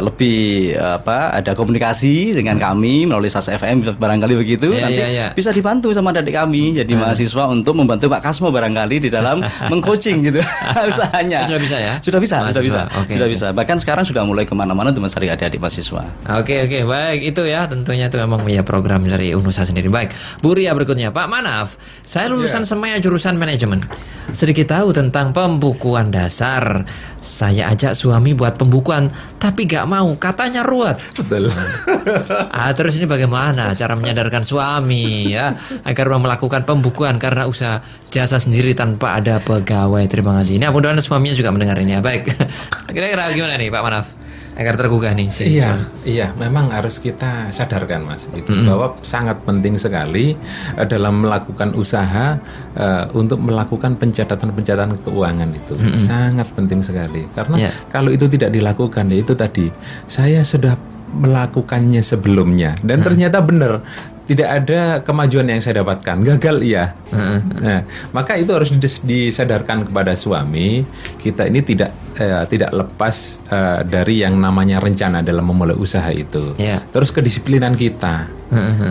Speaker 2: lebih ada komunikasi dengan kami melalui SAS FM barangkali begitu. Nanti bisa dibantu sama adik kami jadi mahasiswa untuk membantu Pak Kasmo barangkali di dalam mengcoaching gitu usahanya.
Speaker 1: Sudah bisa ya?
Speaker 2: Sudah bisa. Bahkan sekarang sudah mulai kemana-mana untuk mencari adik-adik mahasiswa.
Speaker 1: Oke, baik, itu ya tentunya itu memang punya program dari Unusa sendiri. Baik, Bu Ria berikutnya. Pak Manaf, saya lulusan semaya jurusan manajemen. Sedikit tahu tentang pembukuan dasar. Saya ajak suami buat pembukuan, tapi gak mau, katanya ruwet.
Speaker 3: Betul.
Speaker 1: Terus ini bagaimana cara menyadarkan suami ya agar melakukan pembukuan karena usaha jasa sendiri tanpa ada pegawai. Terima kasih. Ini mudah-mudahan suaminya juga mendengar ini ya. Baik. Kira-kira gimana nih Pak Manaf? Agar tergugah nih.
Speaker 3: Iya, memang harus kita sadarkan Mas, bahwa sangat penting sekali dalam melakukan usaha untuk melakukan pencatatan keuangan itu sangat penting sekali. Karena kalau itu tidak dilakukan, ya itu tadi saya sudah melakukannya sebelumnya dan ternyata benar. Tidak ada kemajuan yang saya dapatkan, gagal iya. Nah, maka itu harus disadarkan kepada suami. Kita ini tidak lepas dari yang namanya rencana dalam memulai usaha itu. Terus kedisiplinan kita,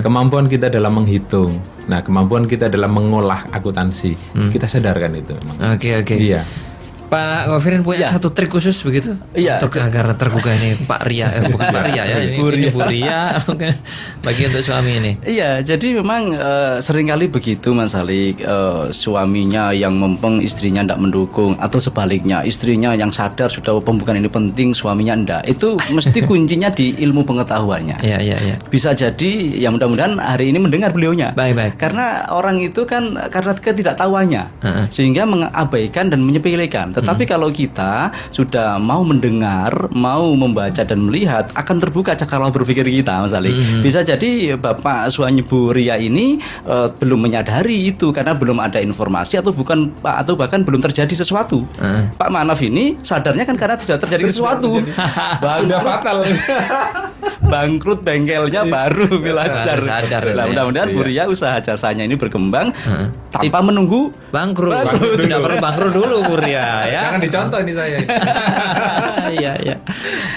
Speaker 3: kemampuan kita dalam menghitung, nah kemampuan kita dalam mengolah akuntansi, kita sadarkan itu.
Speaker 1: Oke.
Speaker 3: Iya.
Speaker 1: Pak Gofirin punya satu trik khusus begitu untuk agar tergugah ini Pak Ria, bukan Pak Ria ya, ini Bu Ria bagi untuk suami ini.
Speaker 2: Iya, jadi memang seringkali begitu Mas Ali, suaminya yang mempeng, istrinya tidak mendukung, atau sebaliknya istrinya yang sadar sudah pembukaan ini penting, suaminya enggak. Itu mesti kuncinya di ilmu pengetahuannya.
Speaker 1: Iya.
Speaker 2: Bisa jadi ya mudah-mudahan hari ini mendengar beliaunya.
Speaker 1: Baik.
Speaker 2: Karena orang itu kan karena ketidaktahuannya sehingga mengabaikan dan menyepelekan. Tetapi kalau kita sudah mau mendengar, mau membaca dan melihat, akan terbuka cakrawala berpikir kita, Mas Ali. Bisa jadi Bapak suami Bu Ria ini belum menyadari itu karena belum ada informasi atau bahkan belum terjadi sesuatu. Pak Manaf ini sadarnya kan karena tidak terjadi sesuatu.
Speaker 3: Sudah fatal.
Speaker 2: Bangkrut bengkelnya baru belajar. Nah, mudah-mudahan Bu Ria usaha jasanya ini berkembang tanpa menunggu
Speaker 1: bangkrut. Tidak perlu bangkrut dulu Bu Ria. Ya.
Speaker 3: Jangan dicontoh ini saya.
Speaker 1: Iya.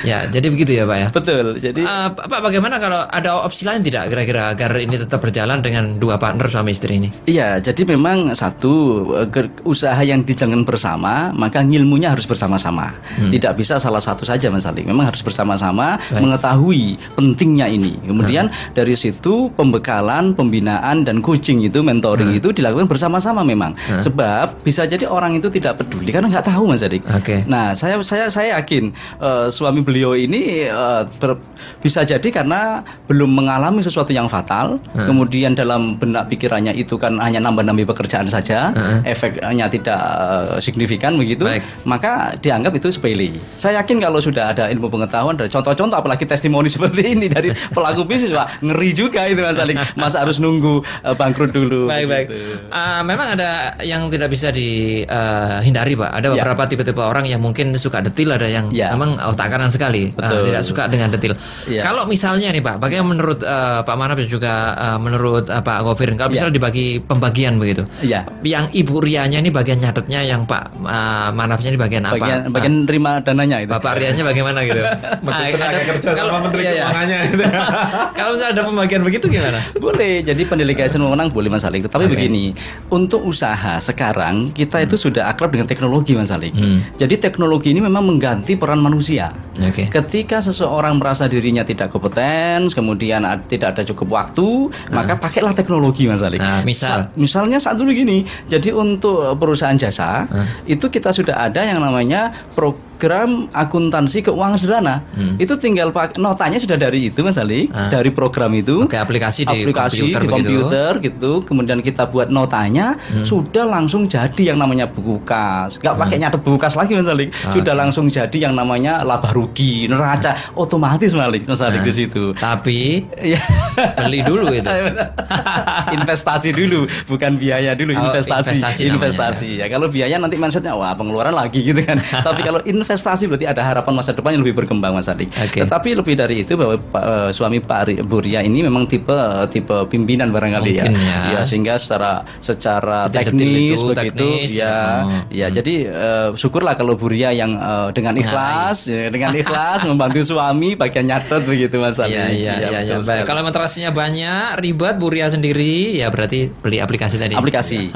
Speaker 1: Ya, jadi begitu ya Pak ya.
Speaker 2: Betul. Jadi
Speaker 1: Pak bagaimana kalau ada opsi lain tidak kira-kira agar ini tetap berjalan dengan dua partner suami istri ini?
Speaker 2: Iya, jadi memang satu usaha yang dijalankan bersama, maka ilmunya harus bersama-sama. Tidak bisa salah satu saja Mas Ali. Memang harus bersama-sama mengetahui pentingnya ini. Kemudian dari situ pembekalan, pembinaan dan coaching itu, mentoring itu dilakukan bersama-sama memang. Sebab bisa jadi orang itu tidak peduli karena nggak tahu Mas Adik. Nah, saya yakin suami beliau ini bisa jadi karena belum mengalami sesuatu yang fatal, kemudian dalam benak pikirannya itu kan hanya nambah-nambah pekerjaan saja, efeknya tidak signifikan begitu, maka dianggap itu sepele. Saya yakin kalau sudah ada ilmu pengetahuan dari contoh-contoh apalagi testimoni seperti seperti ini dari pelaku bisnis, Pak. Ngeri juga itu Mas Ali. Mas harus nunggu bangkrut dulu.
Speaker 1: Baik. Memang ada yang tidak bisa dihindari, Pak. Ada beberapa tipe-tipe orang yang mungkin suka detil, ada yang memang otak kanan sekali, tidak suka dengan detil. Kalau misalnya nih Pak, bagaimana menurut Pak Manaf dan juga menurut Pak Govirin, kalau misalnya dibagi pembagian begitu, yang Ibu Rianya ini bagian nyatetnya, yang Pak Manafnya ini bagian apa?
Speaker 2: Bagian terima dananya itu.
Speaker 1: Bapak Rianya bagaimana gitu?
Speaker 3: Tenaga kerja sama Menteri Keuangannya gitu.
Speaker 1: Kalau misalnya ada pembagian begitu gimana?
Speaker 2: Boleh, jadi pendelegasian wewenang boleh Mas Alik. Tapi begini, untuk usaha sekarang kita itu sudah akrab dengan teknologi Mas Alik. Jadi teknologi ini memang mengganti peran manusia. Ketika seseorang merasa dirinya tidak kompeten, kemudian tidak ada cukup waktu, maka pakailah teknologi Mas Alik. Misalnya saat dulu gini, jadi untuk perusahaan jasa itu kita sudah ada yang namanya program akuntansi keuangan sederhana. Itu tinggal notanya sudah dari itu Mas Ali, dari program itu.
Speaker 1: Aplikasi di
Speaker 2: komputer gitu. Kemudian kita buat notanya, sudah langsung jadi yang namanya buku kas. Enggak pakai nyatet buku kas lagi Mas Ali. Sudah langsung jadi yang namanya laba rugi, neraca, otomatis Mas Ali di situ.
Speaker 1: Tapi beli dulu itu.
Speaker 2: Investasi dulu, bukan biaya dulu, investasi. Ya kalau biaya nanti mindsetnya wah pengeluaran lagi gitu kan. Tapi kalau investasi berarti ada harapan masa depan yang lebih berkembang Mas Adik. Tetapi lebih dari itu bahwa suami Pak Bu Ria ini memang tipe pimpinan barangkali ya, sehingga secara teknis begitu jadi syukurlah kalau Bu Ria yang dengan ikhlas membantu suami bagian nyatet begitu Mas Adik.
Speaker 1: Baik. Kalau meterasinya banyak, ribet, Bu Ria sendiri, ya berarti beli aplikasi tadi.
Speaker 2: Aplikasi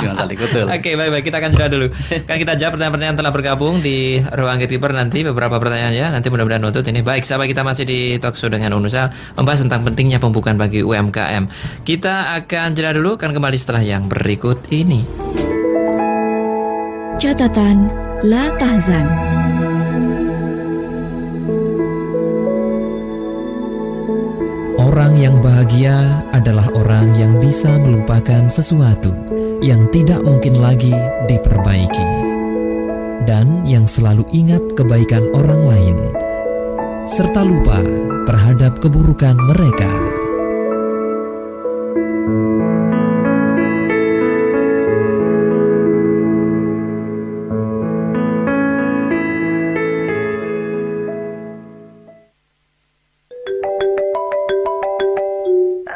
Speaker 2: Mas Adik, betul.
Speaker 1: Baik, kita akan jeda dulu. Kan kita jawab pertanyaan-pertanyaan telah bergabung di ruang gatekeeper nanti, beberapa pertanyaan ya, nanti mudah-mudahan nutut ini. Baik, sahabat, kita masih di Talkshow dengan Unusa, membahas tentang pentingnya pembukaan bagi UMKM. Kita akan jeda dulu, kan kembali setelah yang berikut ini.
Speaker 14: Catatan La Tahzan.
Speaker 4: Orang yang bahagia adalah orang yang bisa melupakan sesuatu yang tidak mungkin lagi diperbaiki, dan yang selalu ingat kebaikan orang lain, serta lupa terhadap keburukan mereka.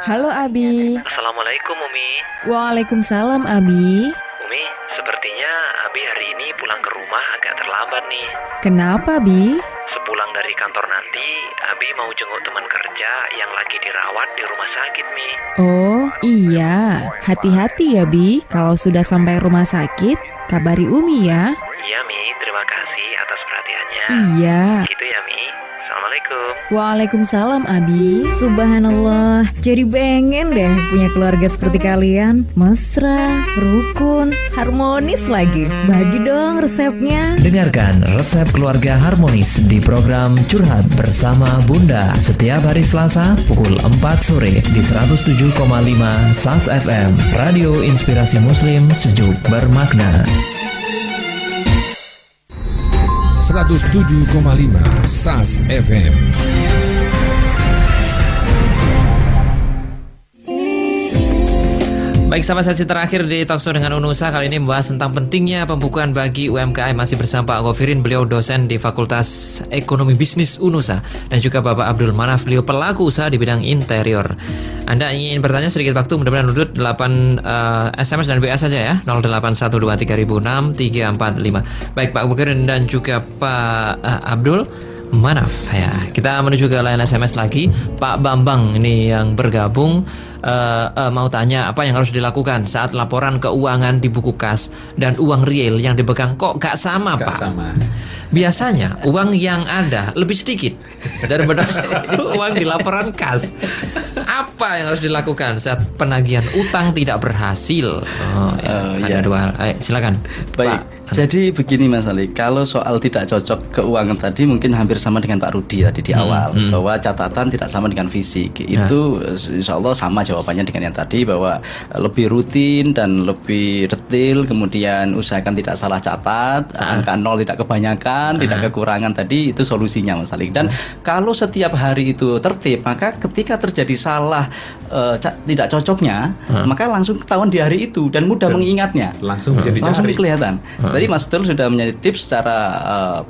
Speaker 15: Halo Abi.
Speaker 16: Assalamualaikum Umi.
Speaker 15: Waalaikumsalam Abi.
Speaker 16: Umi, sepertinya Abi hari ini pulang ke rumah agak terlambat nih.
Speaker 15: Kenapa Bi?
Speaker 16: Sepulang dari kantor nanti, Abi mau jenguk teman kerja yang lagi dirawat di rumah sakit Mi.
Speaker 15: Oh iya, hati-hati ya Bi. Kalau sudah sampai rumah sakit, kabari Umi ya.
Speaker 16: Iya Mi, terima kasih atas perhatiannya.
Speaker 15: Iya.
Speaker 16: Gitu ya Mi. Assalamualaikum.
Speaker 15: Waalaikumsalam Abi.
Speaker 9: Subhanallah, jadi pengen deh punya keluarga seperti kalian. Mesra, rukun, harmonis lagi. Bagi dong resepnya.
Speaker 4: Dengarkan resep keluarga harmonis di program Curhat Bersama Bunda setiap hari Selasa pukul 4 sore di 107,5 SAS FM, Radio Inspirasi Muslim, sejuk bermakna.
Speaker 10: 107,5 SAS FM.
Speaker 1: Baik, sampai sesi terakhir di Talkshow dengan Unusa kali ini membahas tentang pentingnya pembukuan bagi UMKM. Masih bersama Pak Govirin, beliau dosen di Fakultas Ekonomi Bisnis Unusa, dan juga Bapak Abdul Manaf, beliau pelaku usaha di bidang interior. Anda ingin bertanya, sedikit waktu, mudah-mudahan nudut 8 SMS dan WA saja ya, 0812306345. Baik Pak Govirin dan juga Pak Abdul Manaf ya. Kita menuju ke line SMS lagi. Pak Bambang ini yang bergabung mau tanya apa yang harus dilakukan saat laporan keuangan di buku kas dan uang real yang dipegang kok gak sama Pak?
Speaker 3: Sama.
Speaker 1: Biasanya uang yang ada lebih sedikit daripada uang di laporan kas. Apa yang harus dilakukan saat penagihan utang tidak berhasil? Ada dua hal. Silakan.
Speaker 2: Baik.
Speaker 1: Pak.
Speaker 2: Jadi begini Mas Ali, kalau soal tidak cocok keuangan tadi mungkin hampir sama dengan Pak Rudi tadi di awal, bahwa catatan tidak sama dengan fisik. Itu insya Allah sama jawabannya. jawabannya dengan yang tadi bahwa lebih rutin dan lebih detail, kemudian usahakan tidak salah catat, angka 0 tidak kebanyakan, tidak kekurangan tadi, itu solusinya Mas Alik. Dan kalau setiap hari itu tertib, maka ketika terjadi salah tidak cocoknya, maka langsung ketahuan di hari itu dan mudah mengingatnya.
Speaker 3: Langsung bisa dicari.
Speaker 2: Langsung kelihatan. Tadi Mas Tul sudah menjadi tips secara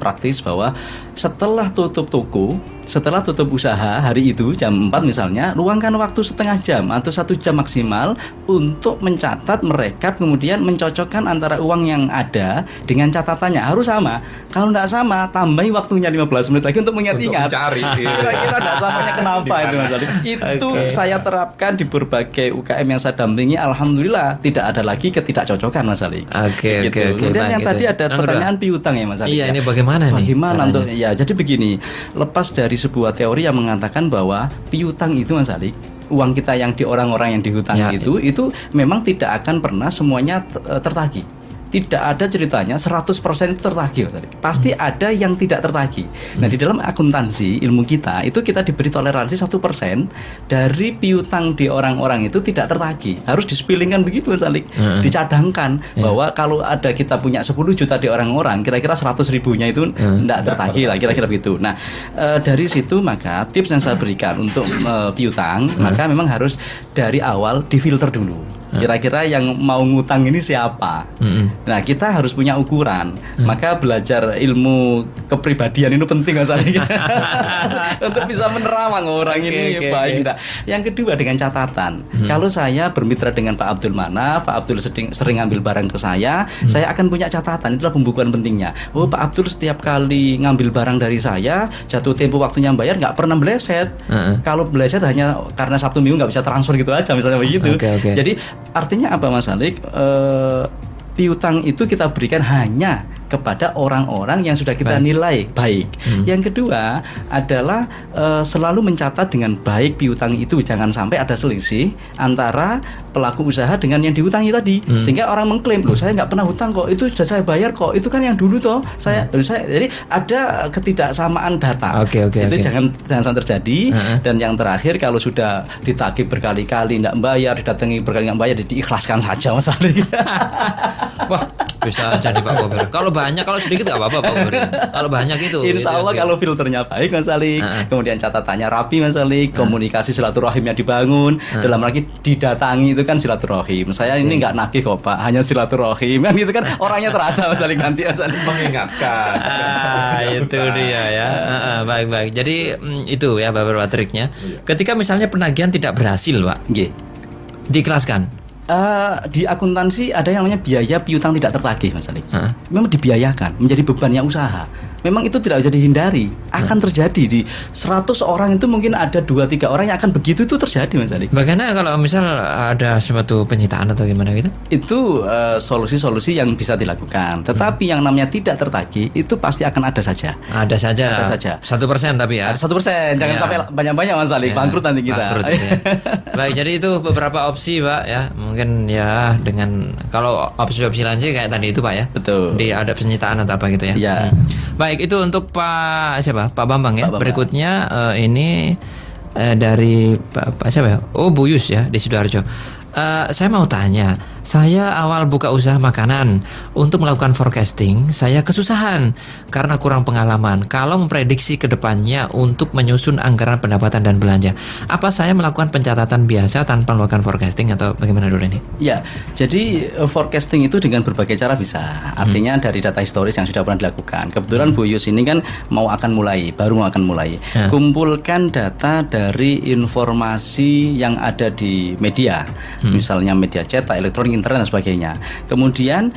Speaker 2: praktis bahwa setelah tutup toko, setelah tutup usaha hari itu jam 4 misalnya, luangkan waktu setengah jam atau 1 jam maksimal untuk mencatat, merekap, kemudian mencocokkan antara uang yang ada dengan catatannya. Harus sama. Kalau tidak sama, tambahi waktunya 15 menit lagi untuk mengingat-ingat. Kira-kira tidak samanya kenapa itu Mas Ali. Itu saya terapkan di berbagai UKM yang saya dampingi. Alhamdulillah tidak ada lagi ketidakcocokan Mas Ali.
Speaker 1: Oke.
Speaker 2: Kemudian yang tadi ada pertanyaan piutang ya Mas Ali.
Speaker 1: Iya, ini bagaimana nih?
Speaker 2: Bagaimana untuk ya, jadi begini, lepas dari sebuah teori yang mengatakan bahwa piutang itu Mas Ali, uang kita yang di orang-orang yang dihutangi itu memang tidak akan pernah semuanya tertagih. Tidak ada ceritanya 100% itu tertagih. Pasti ada yang tidak tertagih. Nah, di dalam akuntansi ilmu kita itu kita diberi toleransi 1% dari piutang di orang-orang itu tidak tertagih. Harus dispilingkan begitu Mas Alik. Dicadangkan bahwa kalau ada kita punya 10 juta di orang-orang, kira-kira 100 ribunya itu tidak tertagih lah, kira-kira begitu. Nah, dari situ maka tips yang saya berikan untuk piutang, maka memang harus dari awal difilter dulu. Kira-kira yang mau ngutang ini siapa? Nah, kita harus punya ukuran. Maka belajar ilmu kepribadian itu penting Mas Ali. Untuk bisa menerawang orang ini baik enggak. Yang kedua dengan catatan. Kalau saya bermitra dengan Pak Abdul Manaf, Pak Abdul sering ngambil barang ke saya akan punya catatan. Itulah pembukuan pentingnya. Oh, Pak Abdul setiap kali ngambil barang dari saya, jatuh tempo waktunya bayar nggak pernah meleset. Kalau meleset hanya karena Sabtu Minggu nggak bisa transfer gitu aja misalnya begitu. Jadi artinya apa Mas Alik? Piutang itu kita berikan hanya kepada orang-orang yang sudah kita nilai baik. Yang kedua adalah selalu mencatat dengan baik piutang itu, jangan sampai ada selisih antara pelaku usaha dengan yang diutangi tadi, sehingga orang mengklaim, loh saya nggak pernah hutang kok, itu sudah saya bayar kok, itu kan yang dulu toh saya. Jadi ada ketidaksamaan data. Itu jangan sampai terjadi. Dan yang terakhir, kalau sudah ditagih berkali-kali nggak bayar, didatangi berkali nggak bayar, diikhlaskan saja Mas Ali.
Speaker 1: Wah, bisa jadi Pak Gobir. Kalau banyak, kalau sedikit nggak apa-apa Pak Gobir. Kalau banyak itu
Speaker 2: insya Allah kalau filternya baik Mas Ali, kemudian catatannya rapi Mas Ali, komunikasi silaturahimnya dibangun, dalam lagi didatangi itu kan silaturahim. Saya ini nggak nagih kok Pak, hanya silaturahim kan, gitu kan orangnya terasa Mas Ali, nanti Mas Ali mengingatkan.
Speaker 1: Itu dia ya. Baik. Jadi itu ya beberapa triknya. Ketika misalnya penagihan tidak berhasil Pak, diikhlaskan.
Speaker 2: Di akuntansi ada yang namanya biaya piutang tidak tertagih Mas Ali. Memang dibiayakan, menjadi bebannya usaha. Memang itu tidak bisa dihindari, akan terjadi. Di 100 orang itu mungkin ada 2-3 orang yang akan begitu, itu terjadi Mas Ali.
Speaker 1: Bagaimana kalau misal ada suatu penyitaan atau gimana gitu?
Speaker 2: Itu solusi-solusi yang bisa dilakukan. Tetapi yang namanya tidak tertagih itu pasti akan ada saja.
Speaker 1: Ada saja. 1% tapi ya.
Speaker 2: 1%, jangan sampai banyak-banyak Mas Ali, bangkrut nanti kita.
Speaker 1: Baik, jadi itu beberapa opsi Pak ya. Mungkin ya dengan kalau opsi-opsi lain kayak tadi itu Pak ya.
Speaker 2: Betul.
Speaker 1: Ada penyitaan atau apa gitu ya. Baik, itu untuk Pak Bambang ya. Berikutnya ini dari Pak siapa ya? Oh, Bu Yus ya di Sidoarjo. Saya mau tanya, saya awal buka usaha makanan. Untuk melakukan forecasting, saya kesusahan karena kurang pengalaman. Kalau memprediksi ke depannya untuk menyusun anggaran pendapatan dan belanja, apa saya melakukan pencatatan biasa tanpa melakukan forecasting atau bagaimana dulu ini?
Speaker 2: Ya, jadi forecasting itu dengan berbagai cara bisa. Artinya dari data historis yang sudah pernah dilakukan. Kebetulan Bu Yus ini kan baru mau akan mulai. Kumpulkan data dari informasi yang ada di media. Misalnya media cetak, elektronik, internet dan sebagainya. Kemudian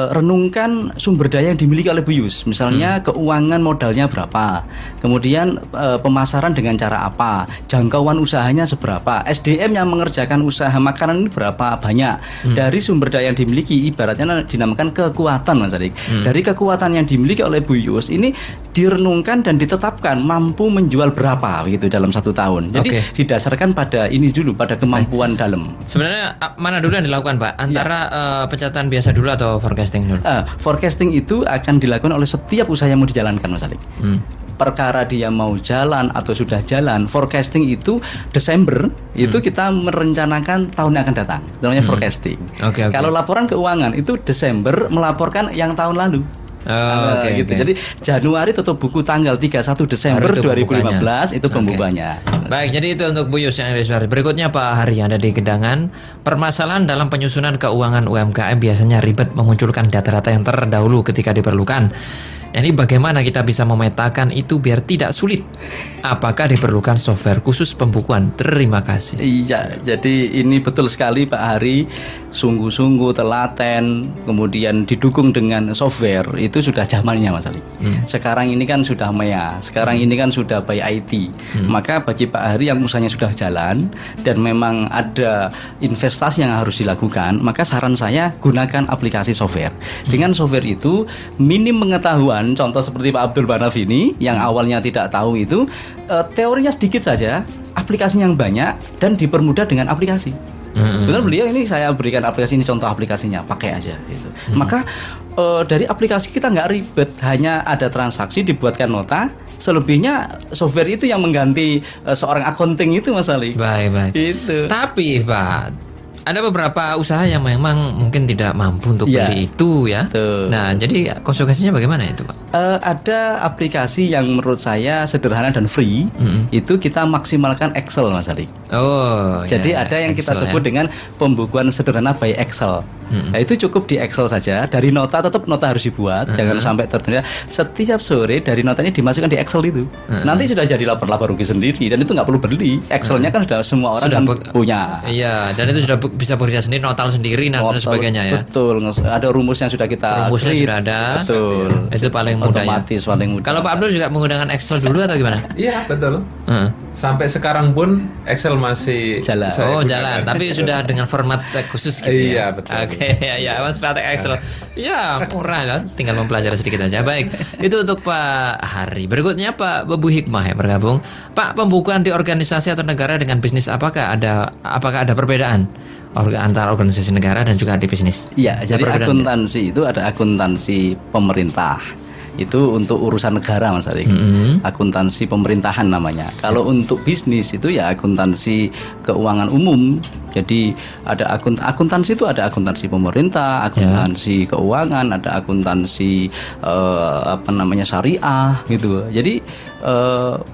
Speaker 2: renungkan sumber daya yang dimiliki oleh Bu Yus. Misalnya keuangan modalnya berapa, kemudian pemasaran dengan cara apa, jangkauan usahanya seberapa, SDM yang mengerjakan usaha makanan ini berapa banyak. Dari sumber daya yang dimiliki, ibaratnya dinamakan kekuatan Mas Adik. Dari kekuatan yang dimiliki oleh Bu Yus ini direnungkan dan ditetapkan mampu menjual berapa gitu dalam 1 tahun. Jadi didasarkan pada ini dulu, pada kemampuan dalam.
Speaker 1: Sebenarnya mana dulu yang dilakukan Pak? Antara pencatatan biasa dulu atau forecasting dulu?
Speaker 2: Forecasting itu akan dilakukan oleh setiap usaha yang mau dijalankan Mas Alik. perkara dia mau jalan atau sudah jalan, forecasting itu Desember itu kita merencanakan tahun yang akan datang. Namanya forecasting. Kalau laporan keuangan itu Desember melaporkan yang tahun lalu. Gitu. Jadi Januari tutup buku tanggal 31 Desember 2015 itu pembukuannya.
Speaker 1: Baik, jadi itu untuk Bu Yus yang ada di Suara. Berikutnya Pak Hari yang ada di Gedangan. Permasalahan dalam penyusunan keuangan UMKM biasanya ribet memunculkan data-data yang terdahulu ketika diperlukan. Ini bagaimana kita bisa memetakan itu biar tidak sulit? Apakah diperlukan software khusus pembukuan? Terima kasih.
Speaker 2: Iya, jadi ini betul sekali Pak Hari. Sungguh-sungguh telaten, kemudian didukung dengan software, itu sudah zamannya Mas Ali. Sekarang ini kan sudah maya, sekarang ini kan sudah by IT. Maka bagi Pak Hari yang usahanya sudah jalan dan memang ada investasi yang harus dilakukan, maka saran saya gunakan aplikasi software. Dengan software itu minim pengetahuan, contoh seperti Pak Abdul Banaf ini yang awalnya tidak tahu itu, teorinya sedikit saja, aplikasinya yang banyak dan dipermudah dengan aplikasi. Benar beliau ini saya berikan aplikasi ini, contoh aplikasinya, pakai aja gitu. Maka dari aplikasi kita nggak ribet, hanya ada transaksi, dibuatkan nota, selebihnya software itu yang mengganti seorang accounting itu Mas Ali.
Speaker 1: Baik.
Speaker 2: Itu.
Speaker 1: Tapi Pak, ada beberapa usaha yang memang mungkin tidak mampu untuk beli itu ya. Nah, jadi konsekuensinya bagaimana itu Pak?
Speaker 2: Ada aplikasi yang menurut saya sederhana dan free. Itu kita maksimalkan Excel Mas Ali. Jadi ada yang Excel, kita sebut dengan pembukuan sederhana by Excel. Nah, itu cukup di Excel saja. Dari nota tetap nota harus dibuat, jangan sampai tertunda. Setiap sore dari notanya dimasukkan di Excel itu. Nanti sudah jadi lapor rugi sendiri dan itu nggak perlu beli. Excelnya kan sudah semua orang sudah punya.
Speaker 1: Iya, dan itu sudah bisa bekerja sendiri, notal sendiri dan sebagainya ya.
Speaker 2: Betul, ada rumusnya sudah kita.
Speaker 1: Rumusnya sudah ada.
Speaker 2: Betul.
Speaker 1: Itu paling mudah
Speaker 2: otomatis,
Speaker 1: ya.
Speaker 2: Paling mudah.
Speaker 1: Kalau Pak Abdul juga menggunakan Excel dulu atau gimana?
Speaker 3: Iya, betul. Sampai sekarang pun Excel masih
Speaker 2: jalan.
Speaker 1: Jalan, tapi sudah dengan format khusus gitu.
Speaker 3: Iya, betul.
Speaker 1: Ya, Mas praktek Excel. Ya, murah kan, tinggal mempelajari sedikit aja. Baik, itu untuk Pak Hari. Berikutnya Pak Bu Hikmah yang bergabung. Pak, pembukuan di organisasi atau negara dengan bisnis apakah ada perbedaan antara organisasi negara dan juga di bisnis?
Speaker 2: Iya, jadi akuntansi itu ada akuntansi pemerintah. Itu untuk urusan negara Mas Arik. Akuntansi pemerintahan namanya. Kalau untuk bisnis itu ya akuntansi keuangan umum. Jadi ada akuntansi itu ada akuntansi pemerintah, akuntansi keuangan, ada akuntansi syariah gitu. Jadi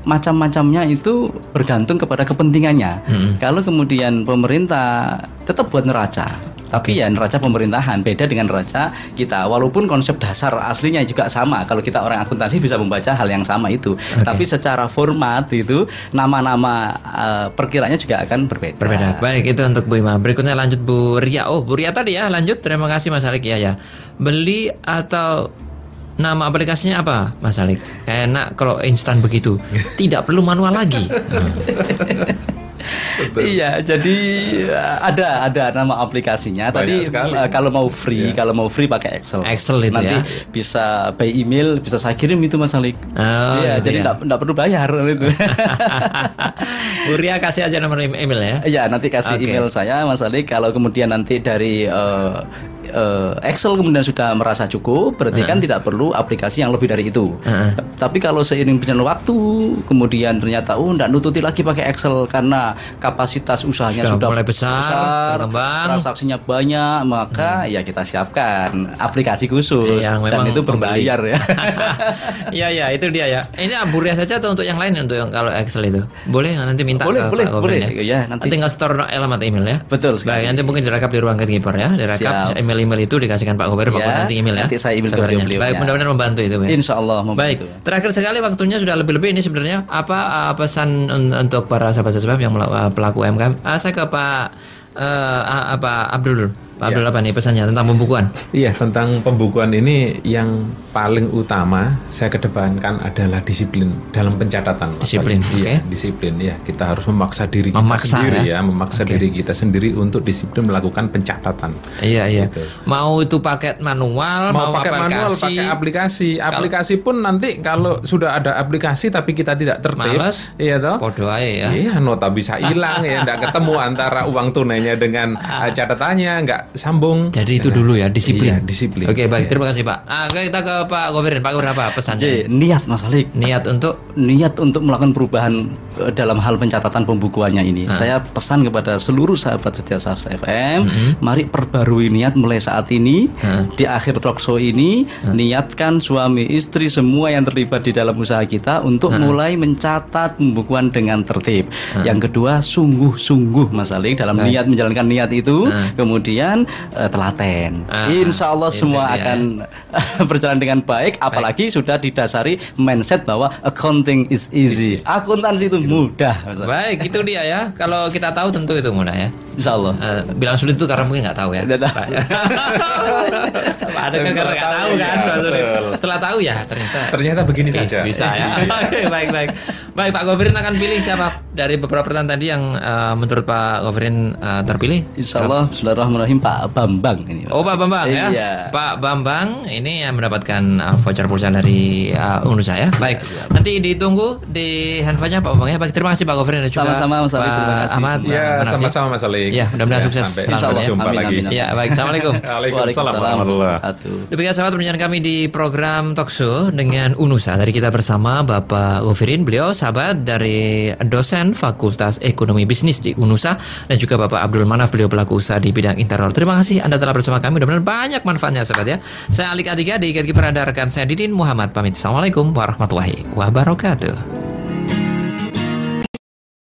Speaker 2: macam-macamnya itu bergantung kepada kepentingannya. Kalau kemudian pemerintah tetap buat neraca, tapi ya neraca pemerintahan beda dengan neraca kita. Walaupun konsep dasar aslinya juga sama. Kalau kita orang akuntansi bisa membaca hal yang sama itu, tapi secara format itu nama-nama perkiranya juga akan berbeda.
Speaker 1: Baik, itu untuk Bu Ima. Berikutnya lanjut Bu Ria. Bu Ria tadi ya, lanjut. Terima kasih Mas Alik ya. Beli atau nama aplikasinya apa Mas Alik? Enak kalau instan begitu. Tidak perlu manual lagi.
Speaker 2: Iya, jadi ada nama aplikasinya. Tadi kalau mau free pakai Excel.
Speaker 1: Excel itu
Speaker 2: nanti bisa by email, bisa saya kirim itu Mas Alik. Jadi enggak perlu bayar itu.
Speaker 1: Bu Ria kasih aja nomor email ya.
Speaker 2: Iya, nanti kasih email saya Mas Alik. Kalau kemudian nanti dari Excel kemudian sudah merasa cukup, berarti kan tidak perlu aplikasi yang lebih dari itu. Tapi kalau seiring berjalan waktu, kemudian ternyata enggak nututi lagi pakai Excel karena kapasitas usahanya sudah
Speaker 1: mulai besar,
Speaker 2: transaksinya banyak, maka ya kita siapkan aplikasi khusus yang dan itu berbayar ya.
Speaker 1: Iya, itu dia ya. Ini Bu Ria saja atau untuk yang lain untuk yang kalau Excel itu? Boleh nanti minta
Speaker 2: boleh.
Speaker 1: Ya, nanti tinggal store alamat email ya.
Speaker 2: Betul sekali.
Speaker 1: Baik, nanti mungkin direkap di ruang gatekeeper ya. Direkap email itu dikasihkan Pak Gober, Pak nanti email ya.
Speaker 2: Nanti saya email ke beliau.
Speaker 1: Baik, mudah-mudahan membantu itu ya.
Speaker 2: Insyaallah membantu.
Speaker 1: Baik, terakhir sekali waktunya sudah lebih-lebih ini sebenarnya apa pesan untuk para sahabat-sahabat yang pelaku UMKM? Saya ke Pak Abdul. Pak Abdul apa nih pesannya tentang pembukuan?
Speaker 3: Iya, tentang pembukuan ini yang paling utama saya kedepankan adalah disiplin dalam pencatatan.
Speaker 1: Disiplin,
Speaker 3: disiplin ya. Kita harus memaksa diri kita sendiri memaksa diri kita sendiri untuk disiplin melakukan pencatatan.
Speaker 1: Iya. Gitu. Mau itu pakai manual, mau pakai manual,
Speaker 3: pakai aplikasi. Aplikasi pun nanti kalau sudah ada aplikasi tapi kita tidak tertib, iya toh?
Speaker 1: Podo ae ya.
Speaker 3: Iya, nota bisa hilang ya, enggak ketemu antara uang tunainya dengan catatannya, enggak sambung.
Speaker 1: Jadi itu dulu ya, disiplin.
Speaker 3: Iya, disiplin.
Speaker 1: Oke, baik. Terima kasih, Pak. Kita ke Pak Gofirin. Pak Gofirin, apa pesannya?
Speaker 2: Niat, Mas Alik.
Speaker 1: Niat untuk
Speaker 2: melakukan perubahan dalam hal pencatatan pembukuannya ini. Saya pesan kepada seluruh sahabat setia Sas FM, mari perbarui niat mulai saat ini. Di akhir talk show ini, niatkan suami istri semua yang terlibat di dalam usaha kita untuk mulai mencatat pembukuan dengan tertib. Yang kedua, sungguh-sungguh Mas Alik dalam niat menjalankan niat itu, kemudian telaten. Insya Allah semua akan berjalan dengan baik, apalagi sudah didasari mindset bahwa accounting is easy. Akuntansi itu mudah.
Speaker 1: Baik, itu dia ya. Kalau kita tahu tentu itu mudah ya.
Speaker 2: Insya Allah.
Speaker 1: Bilang sulit itu karena mungkin nggak tahu ya. Ada kan karena nggak tahu kan. Setelah tahu ya
Speaker 3: ternyata begini saja.
Speaker 1: Bisa ya. Baik. Pak Gofirin akan pilih siapa dari beberapa pertanyaan tadi yang menurut Pak Gofirin terpilih?
Speaker 2: Insya Allah. Bismillahirrahmanirrahim. Pak Bambang ini.
Speaker 1: Oh, Pak Bambang ya.
Speaker 2: Iya.
Speaker 1: Pak Bambang ini yang mendapatkan voucher pulsa dari Unusa ya. Baik. Nanti ditunggu di handphonenya Pak Bambang ya. Baik, terima kasih Pak Gofirin dan juga
Speaker 2: sama-sama Mas Alik. Terima kasih.
Speaker 1: Ahmad.
Speaker 3: Ya, sama-sama Mas Alik.
Speaker 1: Ya, mudah-mudahan sukses.
Speaker 3: Sampai jumpa lagi.
Speaker 1: Ya, baik. Assalamualaikum.
Speaker 3: Waalaikumsalam warahmatullahi wabarakatuh.
Speaker 1: Demikian sahabat perbincangan kami di program Talkshow dengan Unusa. Tadi kita bersama Bapak Gofirin, beliau sahabat dari dosen Fakultas Ekonomi Bisnis di Unusa, dan juga Bapak Abdul Manaf, beliau pelaku usaha di bidang interior. Terima kasih Anda telah bersama kami. Mudah-mudahan banyak manfaatnya sahabat ya. Saya Alik Atiga, di Gatekeeper ada rekan saya Didin Muhammad pamit. Assalamualaikum warahmatullahi wabarakatuh.